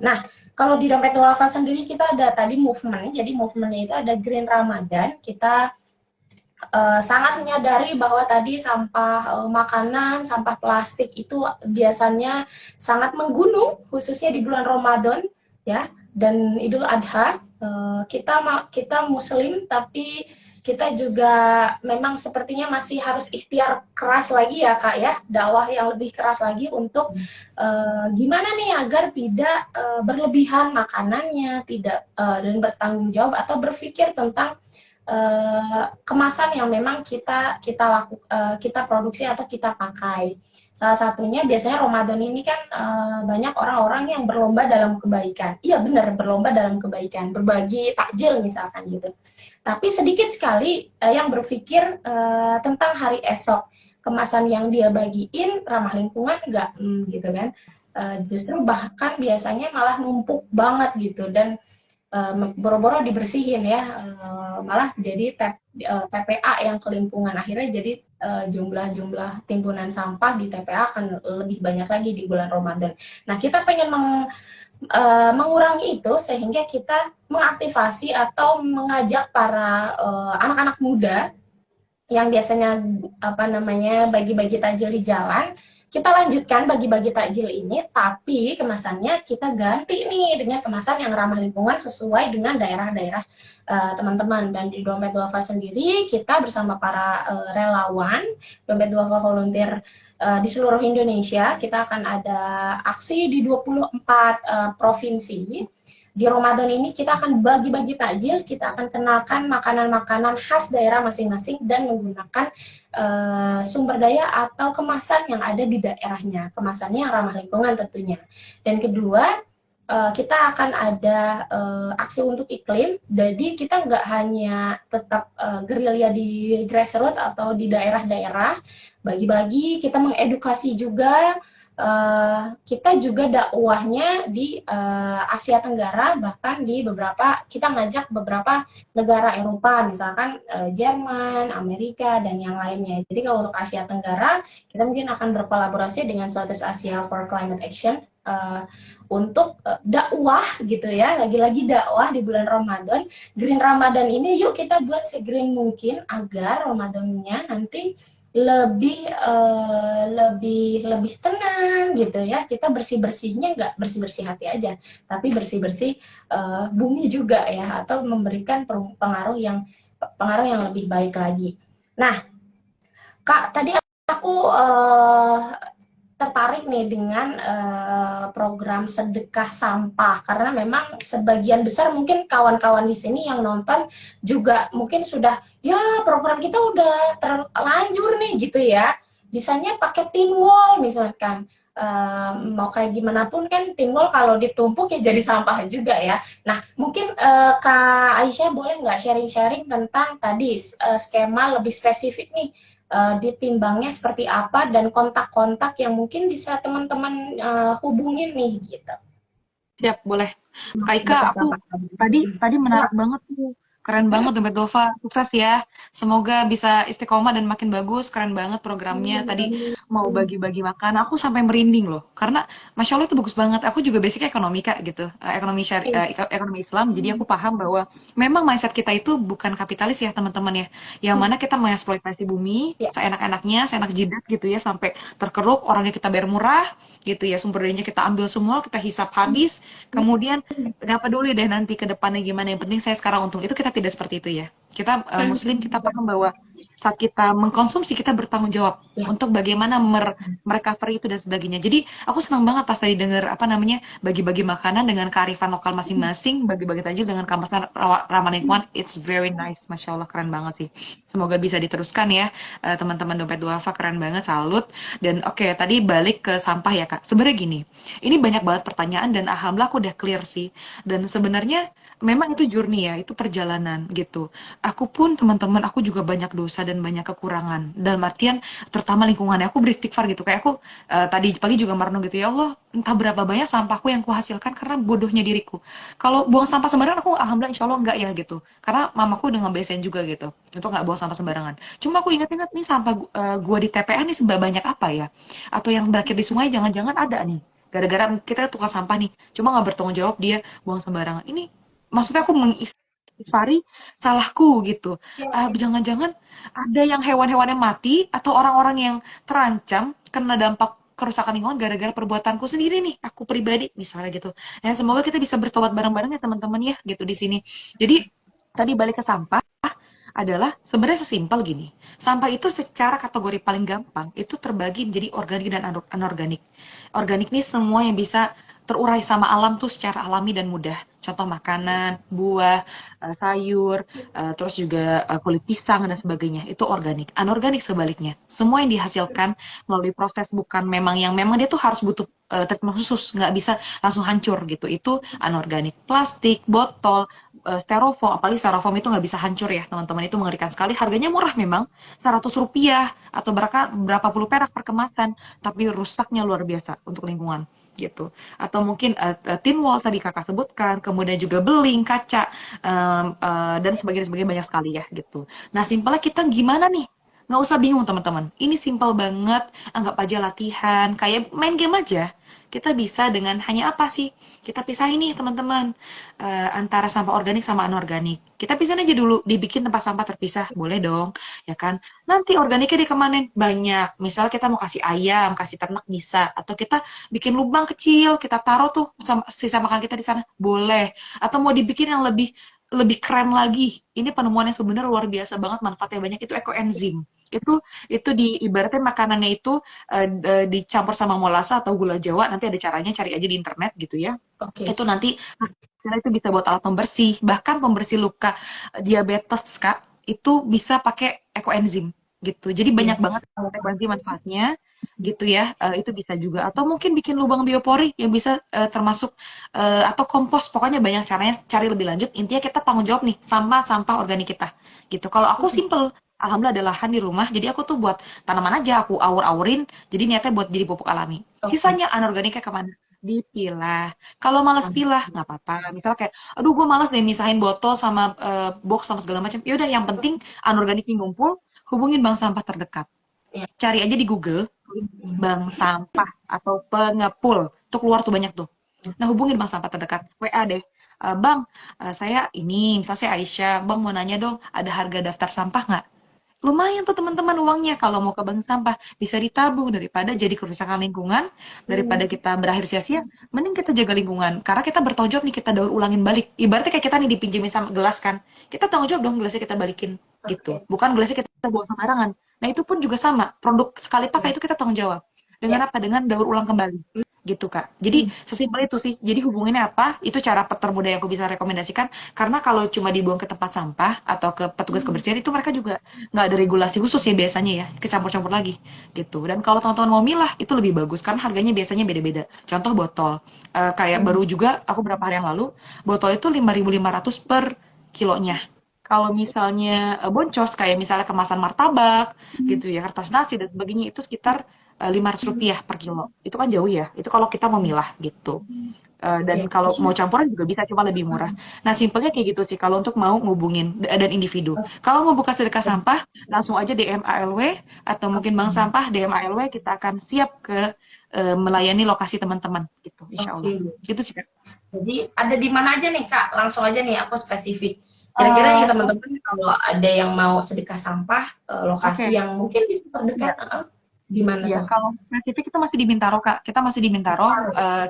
Nah, kalau di Dompet Duafa sendiri kita ada tadi movement, jadi movementnya itu ada Green Ramadan. Kita sangat menyadari bahwa tadi sampah makanan, sampah plastik itu biasanya sangat menggunung, khususnya di bulan Ramadan ya dan Idul Adha. Kita Muslim tapi kita juga memang sepertinya masih harus ikhtiar keras lagi ya Kak ya, dakwah yang lebih keras lagi untuk gimana nih agar tidak berlebihan makanannya, tidak dan bertanggung jawab atau berpikir tentang kemasan yang memang kita produksi atau kita pakai. Salah satunya biasanya Ramadan ini kan banyak orang-orang yang berlomba dalam kebaikan. Iya benar, berlomba dalam kebaikan, berbagi takjil misalkan gitu. Tapi sedikit sekali yang berpikir tentang hari esok. Kemasan yang dia bagiin ramah lingkungan enggak, gitu kan. Justru bahkan biasanya malah numpuk banget gitu dan boro-boro dibersihin ya, malah jadi TPA yang kelimpungan, akhirnya jadi jumlah timbunan sampah di TPA akan lebih banyak lagi di bulan Ramadan. Nah kita pengen mengurangi itu sehingga kita mengaktifasi atau mengajak para anak-anak muda yang biasanya apa namanya bagi-bagi takjil di jalan, kita lanjutkan bagi-bagi takjil ini, tapi kemasannya kita ganti nih dengan kemasan yang ramah lingkungan sesuai dengan daerah-daerah teman-teman. Dan di Dompet Duafa sendiri kita bersama para relawan Dompet Duafa volunteer di seluruh Indonesia, kita akan ada aksi di 24 provinsi. Di Ramadan ini kita akan bagi-bagi takjil, kita akan kenalkan makanan-makanan khas daerah masing-masing dan menggunakan sumber daya atau kemasan yang ada di daerahnya, kemasannya yang ramah lingkungan tentunya. Dan kedua, kita akan ada aksi untuk iklim, jadi kita nggak hanya tetap gerilya di grassroots atau di daerah-daerah, bagi-bagi, kita mengedukasi juga. Kita juga dakwahnya di Asia Tenggara, bahkan di beberapa kita ngajak beberapa negara Eropa, misalkan Jerman, Amerika dan yang lainnya. Jadi kalau untuk Asia Tenggara kita mungkin akan berkolaborasi dengan Southeast Asia for Climate Action untuk dakwah gitu ya, lagi-lagi dakwah di bulan Ramadan. Green Ramadan ini yuk kita buat segreen mungkin agar Ramadannya nanti lebih tenang gitu ya, kita bersih-bersihnya nggak bersih-bersih hati aja tapi bersih-bersih bumi juga ya, atau memberikan pengaruh yang lebih baik lagi. Nah Kak, tadi aku tertarik nih dengan program sedekah sampah karena memang sebagian besar mungkin kawan-kawan di sini yang nonton juga mungkin sudah ya program kita udah terlanjur nih gitu ya. Bisanya pakai tin wall misalkan. Mau kayak gimana pun kan tin wall kalau ditumpuk ya jadi sampah juga ya. Nah, mungkin Kak Aisyah boleh nggak sharing-sharing tentang tadi skema lebih spesifik nih, ditimbangnya seperti apa dan kontak-kontak yang mungkin bisa teman-teman hubungin nih gitu. Siap, boleh. Kak Ika, Sedekah aku sampah. tadi Hmm. tadi menarik Siap. banget tuh. Keren banget Dompet Dova. Sukses ya. Semoga bisa istiqomah dan makin bagus. Keren banget programnya. Tadi mau bagi-bagi makan, aku sampai merinding loh. Karena Masya Allah itu bagus banget. Aku juga basicnya ekonomi Kak gitu. Ekonomi Islam. Jadi aku paham bahwa memang mindset kita itu bukan kapitalis ya teman-teman ya. Yang mana kita mengeksploitasi bumi Ya. seenak-enaknya, seenak jidat gitu ya. Sampai terkeruk, orangnya kita bayar murah gitu ya. Sumber dayanya kita ambil semua, kita hisap habis. Kemudian nggak peduli deh nanti ke depannya gimana. Yang penting saya sekarang untung. Itu kita tidak seperti itu ya. Kita Muslim, kita paham bahwa saat kita mengkonsumsi kita bertanggung jawab Ya. untuk bagaimana merecovery itu dan sebagainya. Jadi aku senang banget pas tadi dengar apa namanya bagi-bagi makanan dengan kearifan lokal masing-masing, bagi-bagi takjil dengan kemasan ramah lingkungan. It's very nice, masya Allah keren banget sih. Semoga bisa diteruskan ya teman-teman Dompet Duafa, keren banget, salut. Dan oke, tadi balik ke sampah ya Kak. Sebenarnya gini, ini banyak banget pertanyaan dan alhamdulillah aku udah clear sih. Dan sebenarnya memang itu journey ya, itu perjalanan gitu. Aku pun teman-teman, aku juga banyak dosa dan banyak kekurangan. Dalam artian terutama lingkungannya, aku beristighfar gitu. Kayak aku tadi pagi juga merenung gitu, ya Allah, entah berapa banyak sampahku yang kuhasilkan karena bodohnya diriku. Kalau buang sampah sembarangan aku alhamdulillah insya Allah enggak ya gitu. Karena mamaku udah ngebiasain juga gitu untuk nggak buang sampah sembarangan. Cuma aku ingat-ingat nih sampah gua di TPA nih sebanyak apa ya? Atau yang berakhir di sungai jangan-jangan ada nih. Gara-gara kita tukang sampah nih, cuma nggak bertanggung jawab dia buang sembarangan. Ini maksudnya aku mengistighfari salahku gitu. Jangan-jangan ada yang hewan-hewan yang mati atau orang-orang yang terancam kena dampak kerusakan lingkungan gara-gara perbuatanku sendiri nih, aku pribadi misalnya gitu. Ya semoga kita bisa bertobat bareng-bareng ya teman-teman ya gitu di sini. Jadi tadi balik ke sampah adalah sebenarnya sesimpel gini. Sampah itu secara kategori paling gampang itu terbagi menjadi organik dan anorganik. Organik ini semua yang bisa terurai sama alam tuh secara alami dan mudah. Contoh makanan, buah, sayur, terus juga kulit pisang dan sebagainya. Itu organik. Anorganik sebaliknya. Semua yang dihasilkan melalui proses bukan memang dia tuh harus butuh treatment khusus, nggak bisa langsung hancur gitu. Itu anorganik. Plastik, botol, styrofoam, apalagi styrofoam itu nggak bisa hancur ya teman-teman, itu mengerikan sekali, harganya murah memang, Rp100 atau berapa puluh perak per kemasan, tapi rusaknya luar biasa untuk lingkungan gitu. Atau mungkin tin wall tadi kakak sebutkan, kemudian juga beling, kaca, dan sebagainya banyak sekali ya gitu. Nah simpelnya kita gimana nih? Nggak usah bingung teman-teman, ini simpel banget, anggap aja latihan, kayak main game aja. Kita bisa dengan hanya apa sih? Kita pisahin nih teman-teman, antara sampah organik sama anorganik. Kita pisahin aja dulu, dibikin tempat sampah terpisah, boleh dong, ya kan? Nanti organiknya dikemanin banyak. Misal kita mau kasih ayam, kasih ternak bisa, atau kita bikin lubang kecil, kita taruh tuh sisa makan kita di sana, boleh. Atau mau dibikin yang lebih lebih keren lagi. Ini penemuan yang sebenarnya luar biasa banget, manfaatnya banyak, itu ekoenzim. Itu ibaratnya makanannya itu dicampur sama molasa atau gula Jawa, nanti ada caranya, cari aja di internet gitu ya. Oke. Itu nanti karena itu bisa buat alat pembersih, bahkan pembersih luka diabetes Kak, itu bisa pakai ekoenzim gitu. Jadi Iya. banyak banget ekoenzim manfaatnya gitu ya. Itu bisa juga atau mungkin bikin lubang biopori yang bisa termasuk atau kompos, pokoknya banyak caranya, cari lebih lanjut. Intinya kita tanggung jawab nih sama sampah organik kita gitu. Kalau aku simple, alhamdulillah ada lahan di rumah, jadi aku tuh buat tanaman aja, aku awur-awurin, jadi niatnya buat jadi pupuk alami. Oke. Sisanya anorganiknya kemana? Dipilah. Kalau malas pilah, nggak apa-apa. Misalnya kayak, aduh gue malas deh misahin botol sama box sama segala macam. Yaudah, yang penting anorganiknya ngumpul, hubungin bank sampah terdekat. Ya. Cari aja di Google, bank sampah atau pengepul. Tuh keluar tuh banyak tuh. Nah, hubungin bank sampah terdekat. WA deh. Bang, saya ini, misalnya saya Aisyah, bang mau nanya dong, ada harga daftar sampah nggak? Lumayan tuh teman-teman uangnya kalau mau ke bank sampah, bisa ditabung daripada jadi kerusakan lingkungan, daripada kita berakhir sia-sia, mending kita jaga lingkungan. Karena kita bertanggung jawab nih, kita daur ulangin balik. Ibaratnya kayak kita nih dipinjemin sama gelas kan. Kita tanggung jawab dong gelasnya kita balikin gitu. Oke. Bukan gelasnya kita buang sembarangan. Nah, itu pun juga sama. Produk sekali pakai Ya. itu kita tanggung jawab. Dengan Ya. apa? Dengan daur ulang kembali. Gitu, Kak. Jadi, sesimpel itu sih. Jadi hubungannya apa? Itu cara termudah yang aku bisa rekomendasikan. Karena kalau cuma dibuang ke tempat sampah atau ke petugas kebersihan, itu mereka juga nggak ada regulasi khusus ya biasanya ya. Kecampur-campur lagi. Gitu. Dan kalau teman-teman mau milah, itu lebih bagus. Karena harganya biasanya beda-beda. Contoh botol. Kayak baru juga, aku berapa hari yang lalu, botol itu 5.500 per kilonya. Kalau misalnya boncos, kayak misalnya kemasan martabak, gitu ya, kertas nasi dan sebagainya, itu sekitar Rp500 per kilo. Itu kan jauh ya. Itu kalau kita memilah gitu. Dan Ya, kalau mau Aisyah. campuran juga bisa, cuma lebih murah. Nah, simpelnya kayak gitu sih kalau untuk mau ngubungin dan individu. Kalau mau buka sedekah sampah, langsung aja DM ALW atau mungkin Oke. bank sampah DM ALW, kita akan siap ke melayani lokasi teman-teman gitu, insya Allah. Oke. Gitu sih, Kak. Jadi ada di mana aja nih Kak? Langsung aja nih aku spesifik. Kira-kira nih Eh, teman-teman kalau ada yang mau sedekah sampah, lokasi Oke. yang mungkin bisa terdekat, Ya. di mana Iya, tuh? kalau spesifik itu masih di Bintaro, Kak. Kita masih di Bintaro,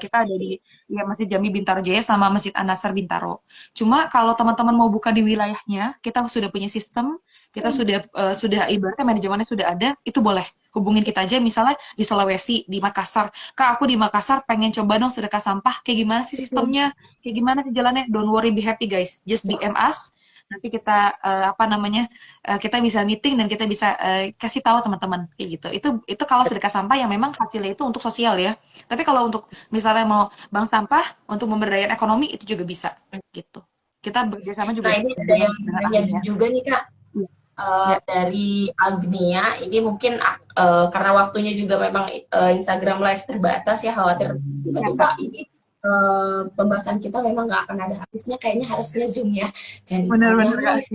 kita ada di ya Masjid Jami Bintaro Jaya sama Masjid An-Natsir Bintaro. Cuma kalau teman-teman mau buka di wilayahnya, kita sudah punya sistem, kita sudah ibaratnya manajemennya sudah ada, itu boleh. Hubungin kita aja misalnya di Sulawesi, di Makassar. Kak, aku di Makassar pengen coba dong sedekah sampah. Kayak gimana sih sistemnya? Kayak gimana sih jalannya? Don't worry, be happy guys. Just DM us. Nanti kita apa namanya? Kita bisa meeting dan kita bisa kasih tahu teman-teman kayak gitu. Itu kalau sedekah sampah yang memang hasilnya itu untuk sosial ya. Tapi kalau untuk misalnya mau bank sampah untuk pemberdayaan ekonomi itu juga bisa gitu. Kita bekerjasama juga Nah ini ada dengan yang dengan nanya ahlinya. juga nih Kak, Iya, ya, dari Agnia, ini mungkin karena waktunya juga memang Instagram Live terbatas ya, khawatir ya tiba-tiba Kak. ini pembahasan kita memang nggak akan ada habisnya, kayaknya harusnya Zoom ya, jangan Instagram Benar-benar Kak. Live.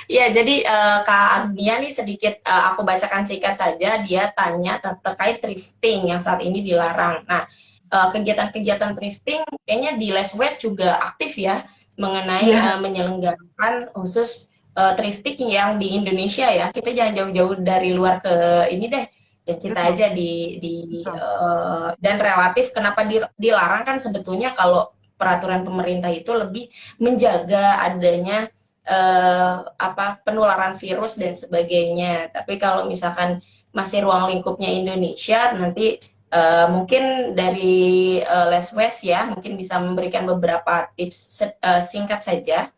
Ya, jadi Kak Agnia nih sedikit aku bacakan singkat saja. Dia tanya terkait thrifting yang saat ini dilarang. Nah, kegiatan-kegiatan thrifting kayaknya di Less West juga aktif ya mengenai Iya, menyelenggarakan khusus thrifting yang di Indonesia ya. Kita jangan jauh-jauh dari luar ke ini deh. Dan kita betul, aja di betul. dan relatif kenapa dilarang kan sebetulnya kalau peraturan pemerintah itu lebih menjaga adanya penularan virus dan sebagainya. Tapi kalau misalkan masih ruang lingkupnya Indonesia, nanti mungkin dari Les West ya, mungkin bisa memberikan beberapa tips singkat saja.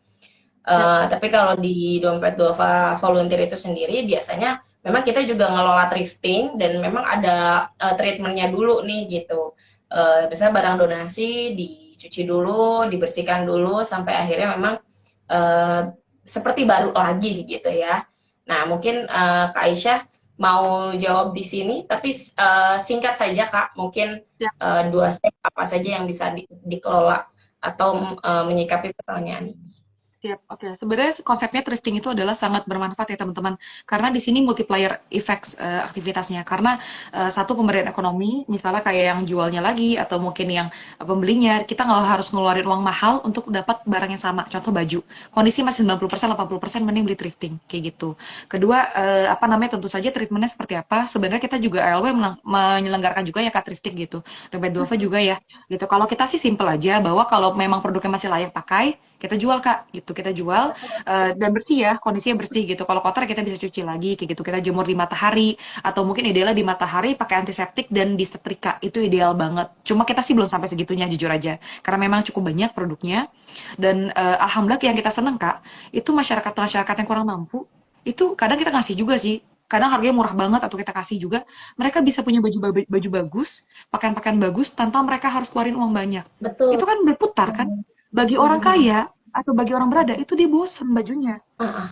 Siap. Tapi kalau di dompet Dova volunteer itu sendiri biasanya memang kita juga ngelola thrifting dan memang ada treatmentnya dulu nih gitu. Biasanya barang donasi dicuci dulu, dibersihkan dulu sampai akhirnya memang uh, seperti baru lagi gitu ya. Nah mungkin Kak Aisyah mau jawab di sini, tapi singkat saja Kak, mungkin Siap. dua step apa saja yang bisa dikelola atau menyikapi pertanyaan ini. Siap, oke. Sebenarnya konsepnya thrifting itu adalah sangat bermanfaat ya teman-teman. Karena di sini multiplier effects aktivitasnya. Karena satu pemberdayaan ekonomi, misalnya kayak yang jualnya lagi atau mungkin yang pembelinya, kita nggak harus ngeluarin uang mahal untuk dapat barang yang sama. Contoh baju, kondisi masih 90%, 80% mending beli thrifting kayak gitu. Kedua, apa namanya tentu saja treatmentnya seperti apa. Sebenarnya kita juga ALW menyelenggarakan juga ya Kak thrifting gitu. Dompet Duafa juga ya gitu. Kalau kita sih simple aja bahwa kalau memang produknya masih layak pakai kita jual Kak gitu, kita jual dan bersih ya, kondisinya bersih gitu. Kalau kotor kita bisa cuci lagi kayak gitu, kita jemur di matahari atau mungkin idealnya di matahari pakai antiseptik dan disetrika, itu ideal banget. Cuma kita sih belum sampai segitunya jujur aja karena memang cukup banyak produknya. Dan alhamdulillah yang kita seneng Kak itu masyarakat yang kurang mampu itu kadang kita ngasih juga sih, kadang harganya murah banget atau kita kasih juga, mereka bisa punya baju bagus, pakaian-pakaian bagus tanpa mereka harus keluarin uang banyak. Betul. Itu kan berputar kan. Bagi orang kaya atau bagi orang berada itu dia bosen bajunya.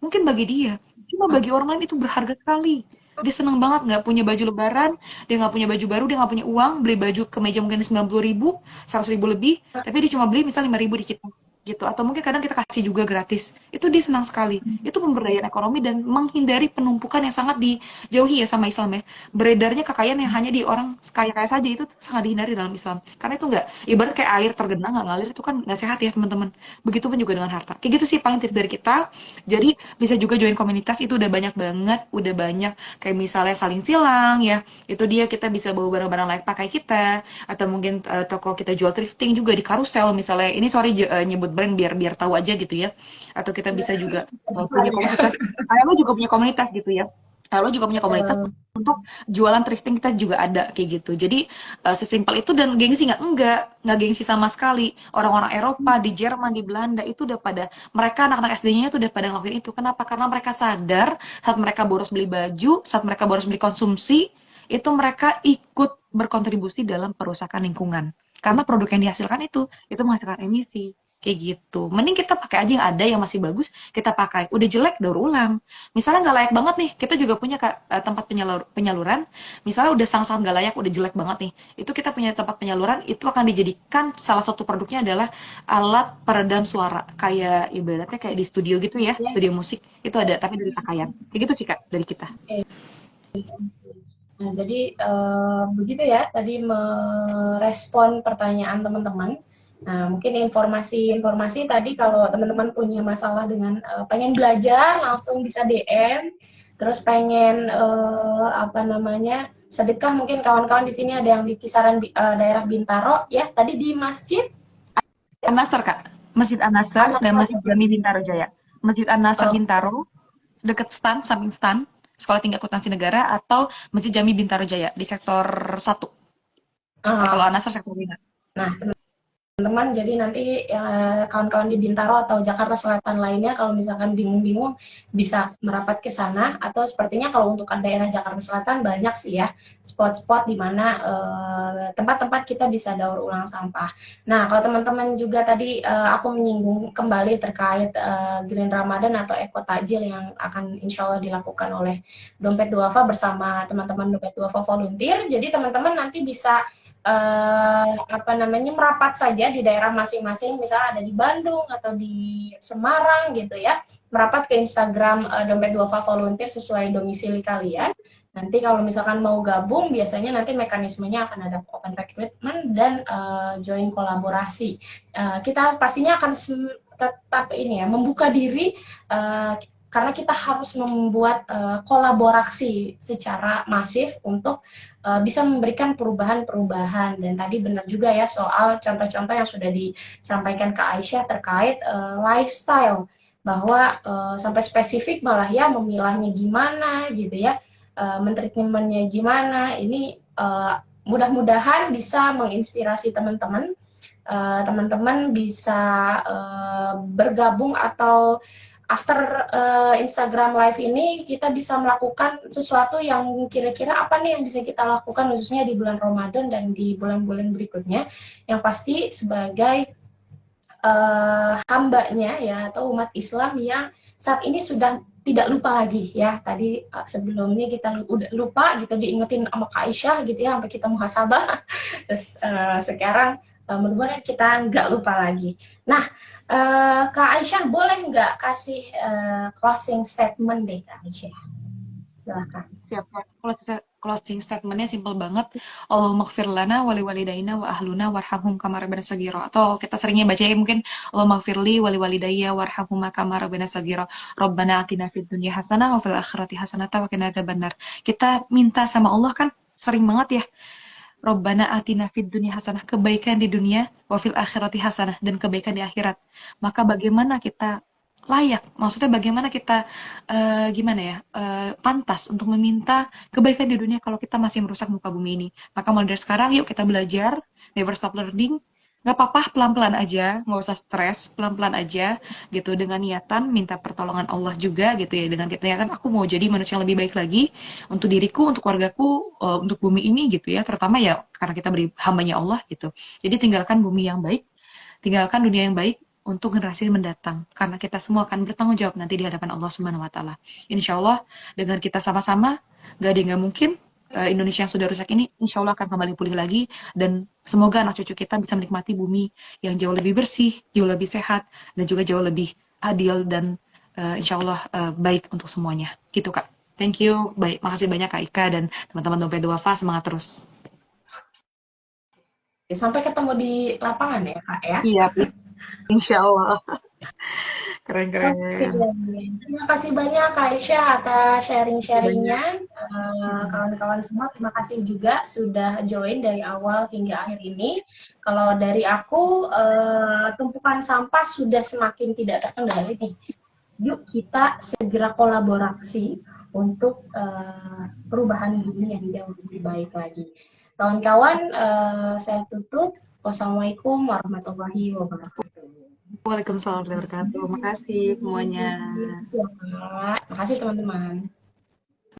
Mungkin bagi dia, cuma bagi orang lain itu berharga sekali. Dia seneng banget nggak punya baju lebaran, dia nggak punya baju baru, dia nggak punya uang, beli baju kemeja mungkin 90.000, 100.000 lebih, tapi dia cuma beli misalnya 5.000 di kita gitu. Atau mungkin kadang kita kasih juga gratis. Itu dia senang sekali. Itu pemberdayaan ekonomi dan menghindari penumpukan yang sangat dijauhi ya sama Islam ya. Beredarnya kekayaan yang hanya di orang kaya-kaya saja itu sangat dihindari dalam Islam. Karena itu nggak, ibarat kayak air tergenang nggak ngalir itu kan nggak sehat ya teman-teman. Begitupun juga dengan harta. Kayak gitu sih paling tips dari kita. Jadi bisa juga join komunitas itu udah banyak banget, udah banyak kayak misalnya saling silang ya. Itu dia kita bisa bawa barang-barang layak pakai kita atau mungkin toko kita jual thrifting juga di karusel misalnya. Ini sorry nyebut brand biar biar tahu aja gitu ya. Atau kita bisa juga punya komunitas. Saya juga punya komunitas gitu ya. Lalu juga punya komunitas untuk jualan thrifting, kita juga ada kayak gitu. Jadi sesimpel itu. Dan gengsi nggak gengsi sama sekali. Orang-orang Eropa di Jerman, di Belanda itu udah pada, mereka anak-anak SD-nya itu udah pada ngelakuin itu. Kenapa? Karena mereka sadar saat mereka boros beli baju, saat mereka boros beli konsumsi, itu mereka ikut berkontribusi dalam perusakan lingkungan. Karena produk yang dihasilkan itu menghasilkan emisi. Kayak gitu. Mending kita pakai aja yang ada yang masih bagus, kita pakai. Udah jelek, daur ulang. Misalnya nggak layak banget nih, kita juga punya tempat penyaluran. Misalnya udah sangat-sangat nggak layak, udah jelek banget nih, itu kita punya tempat penyaluran, itu akan dijadikan salah satu produknya adalah alat peredam suara, kayak ibaratnya kayak di studio gitu ya, Ya, studio musik itu ada, tapi dari pakaian. Kayak gitu sih Kak dari kita. oke. Nah, jadi begitu ya tadi merespon pertanyaan teman-teman. Nah, mungkin informasi-informasi tadi kalau teman-teman punya masalah dengan pengen belajar langsung bisa DM. Terus pengen apa namanya sedekah, mungkin kawan-kawan di sini ada yang di kisaran daerah Bintaro ya. Tadi di masjid An-Nasr Kak, Masjid An-Nasr dan Al-Nasr. Masjid Jami Bintaro Jaya. Masjid An-Nasr Oh, Bintaro, deket stan, samping stan Sekolah Tinggi Akuntansi Negara, atau Masjid Jami Bintaro Jaya di sektor 1. Kalau ah, An-Nasr sektor 5. nah, teman-teman. Jadi nanti kawan-kawan di Bintaro atau Jakarta Selatan lainnya kalau misalkan bingung-bingung bisa merapat ke sana. Atau sepertinya kalau untuk daerah Jakarta Selatan banyak sih ya spot-spot di mana tempat-tempat kita bisa daur ulang sampah. Nah, kalau teman-teman juga tadi aku menyinggung kembali terkait Green Ramadan atau Eco Tajil yang akan insya Allah dilakukan oleh Dompet Duafa bersama teman-teman Dompet Duafa volunteer. Jadi teman-teman nanti bisa apa namanya merapat saja di daerah masing-masing, misalnya ada di Bandung atau di Semarang gitu ya, merapat ke Instagram Dompet Duafa Volunteer sesuai domisili kalian. Nanti kalau misalkan mau gabung, biasanya nanti mekanismenya akan ada open recruitment dan join kolaborasi. Kita pastinya akan tetap ini ya, membuka diri karena kita harus membuat kolaborasi secara masif untuk bisa memberikan perubahan-perubahan. Dan tadi benar juga ya soal contoh-contoh yang sudah disampaikan ke Aisyah terkait lifestyle, bahwa sampai spesifik malah ya memilahnya gimana gitu ya, mentreatmentnya gimana. Ini mudah-mudahan bisa menginspirasi teman-teman. Teman-teman bisa bergabung atau after Instagram Live ini kita bisa melakukan sesuatu yang kira-kira apa nih yang bisa kita lakukan khususnya di bulan Ramadan dan di bulan-bulan berikutnya, yang pasti sebagai hambanya ya atau umat Islam yang saat ini sudah tidak lupa lagi ya. Tadi sebelumnya kita udah lupa gitu diingetin sama Kak Aisyah gitu ya sampai kita muhasabah. Terus sekarang mudah-mudahan kita nggak lupa lagi. Nah, Kak Aisyah boleh nggak kasih closing statement deh Kak Aisyah? Silahkan. Siap, Kak. Closing statementnya simple banget. Allahumma gfir lana wali walidaina wa ahluna warhamhum kama rabbana saghira. Atau kita seringnya baca ya mungkin Allahumma gfirli wali walidayya warhamhum kama rabbana saghira. Rabbana atina fid dunya hasanah wa fil akhirati hasanah wa qina adzabannar. Kita minta sama Allah kan sering banget ya. Rabbana atina fid dunya hasanah, kebaikan di dunia, wa fil akhirati hasanah, dan kebaikan di akhirat. Maka bagaimana kita layak, maksudnya bagaimana kita gimana ya, pantas untuk meminta kebaikan di dunia kalau kita masih merusak muka bumi ini. Maka mulai dari sekarang yuk kita belajar, never stop learning. Nggak apa-apa, pelan-pelan aja, nggak usah stres, pelan-pelan aja gitu, dengan niatan minta pertolongan Allah juga gitu ya, dengan kita niatan aku mau jadi manusia yang lebih baik lagi untuk diriku, untuk keluargaku, untuk bumi ini gitu ya, terutama ya karena kita beri hambanya Allah gitu. Jadi tinggalkan bumi yang baik, tinggalkan dunia yang baik untuk generasi mendatang, karena kita semua akan bertanggung jawab nanti di hadapan Allah Subhanahu Wa Taala. Insya Allah dengan kita sama-sama, gak ada yang nggak mungkin. Indonesia yang sudah rusak ini, insya Allah akan kembali pulih lagi, dan semoga anak cucu kita bisa menikmati bumi yang jauh lebih bersih, jauh lebih sehat, dan juga jauh lebih adil dan insya Allah baik untuk semuanya. Gitu Kak. Thank you. Baik, makasih banyak Kak Ika dan teman-teman Dompet Duafa, semangat terus. Sampai ketemu di lapangan ya Kak ya. Iya, insya Allah. Oke, Keren-keren. terima kasih banyak Kak Aisyah atas Makasih banyak. sharing-sharingnya. Kawan-kawan semua, terima kasih juga sudah join dari awal hingga akhir ini. Kalau dari aku, tumpukan sampah sudah semakin tidak terkendali nih. Yuk kita segera kolaborasi untuk perubahan bumi yang jauh lebih baik lagi. Kawan-kawan, saya tutup. Wassalamualaikum warahmatullahi wabarakatuh. Waalaikumsalam warahmatullahi wabarakatuh. Makasih semuanya. Siap, Kak. Makasih teman-teman.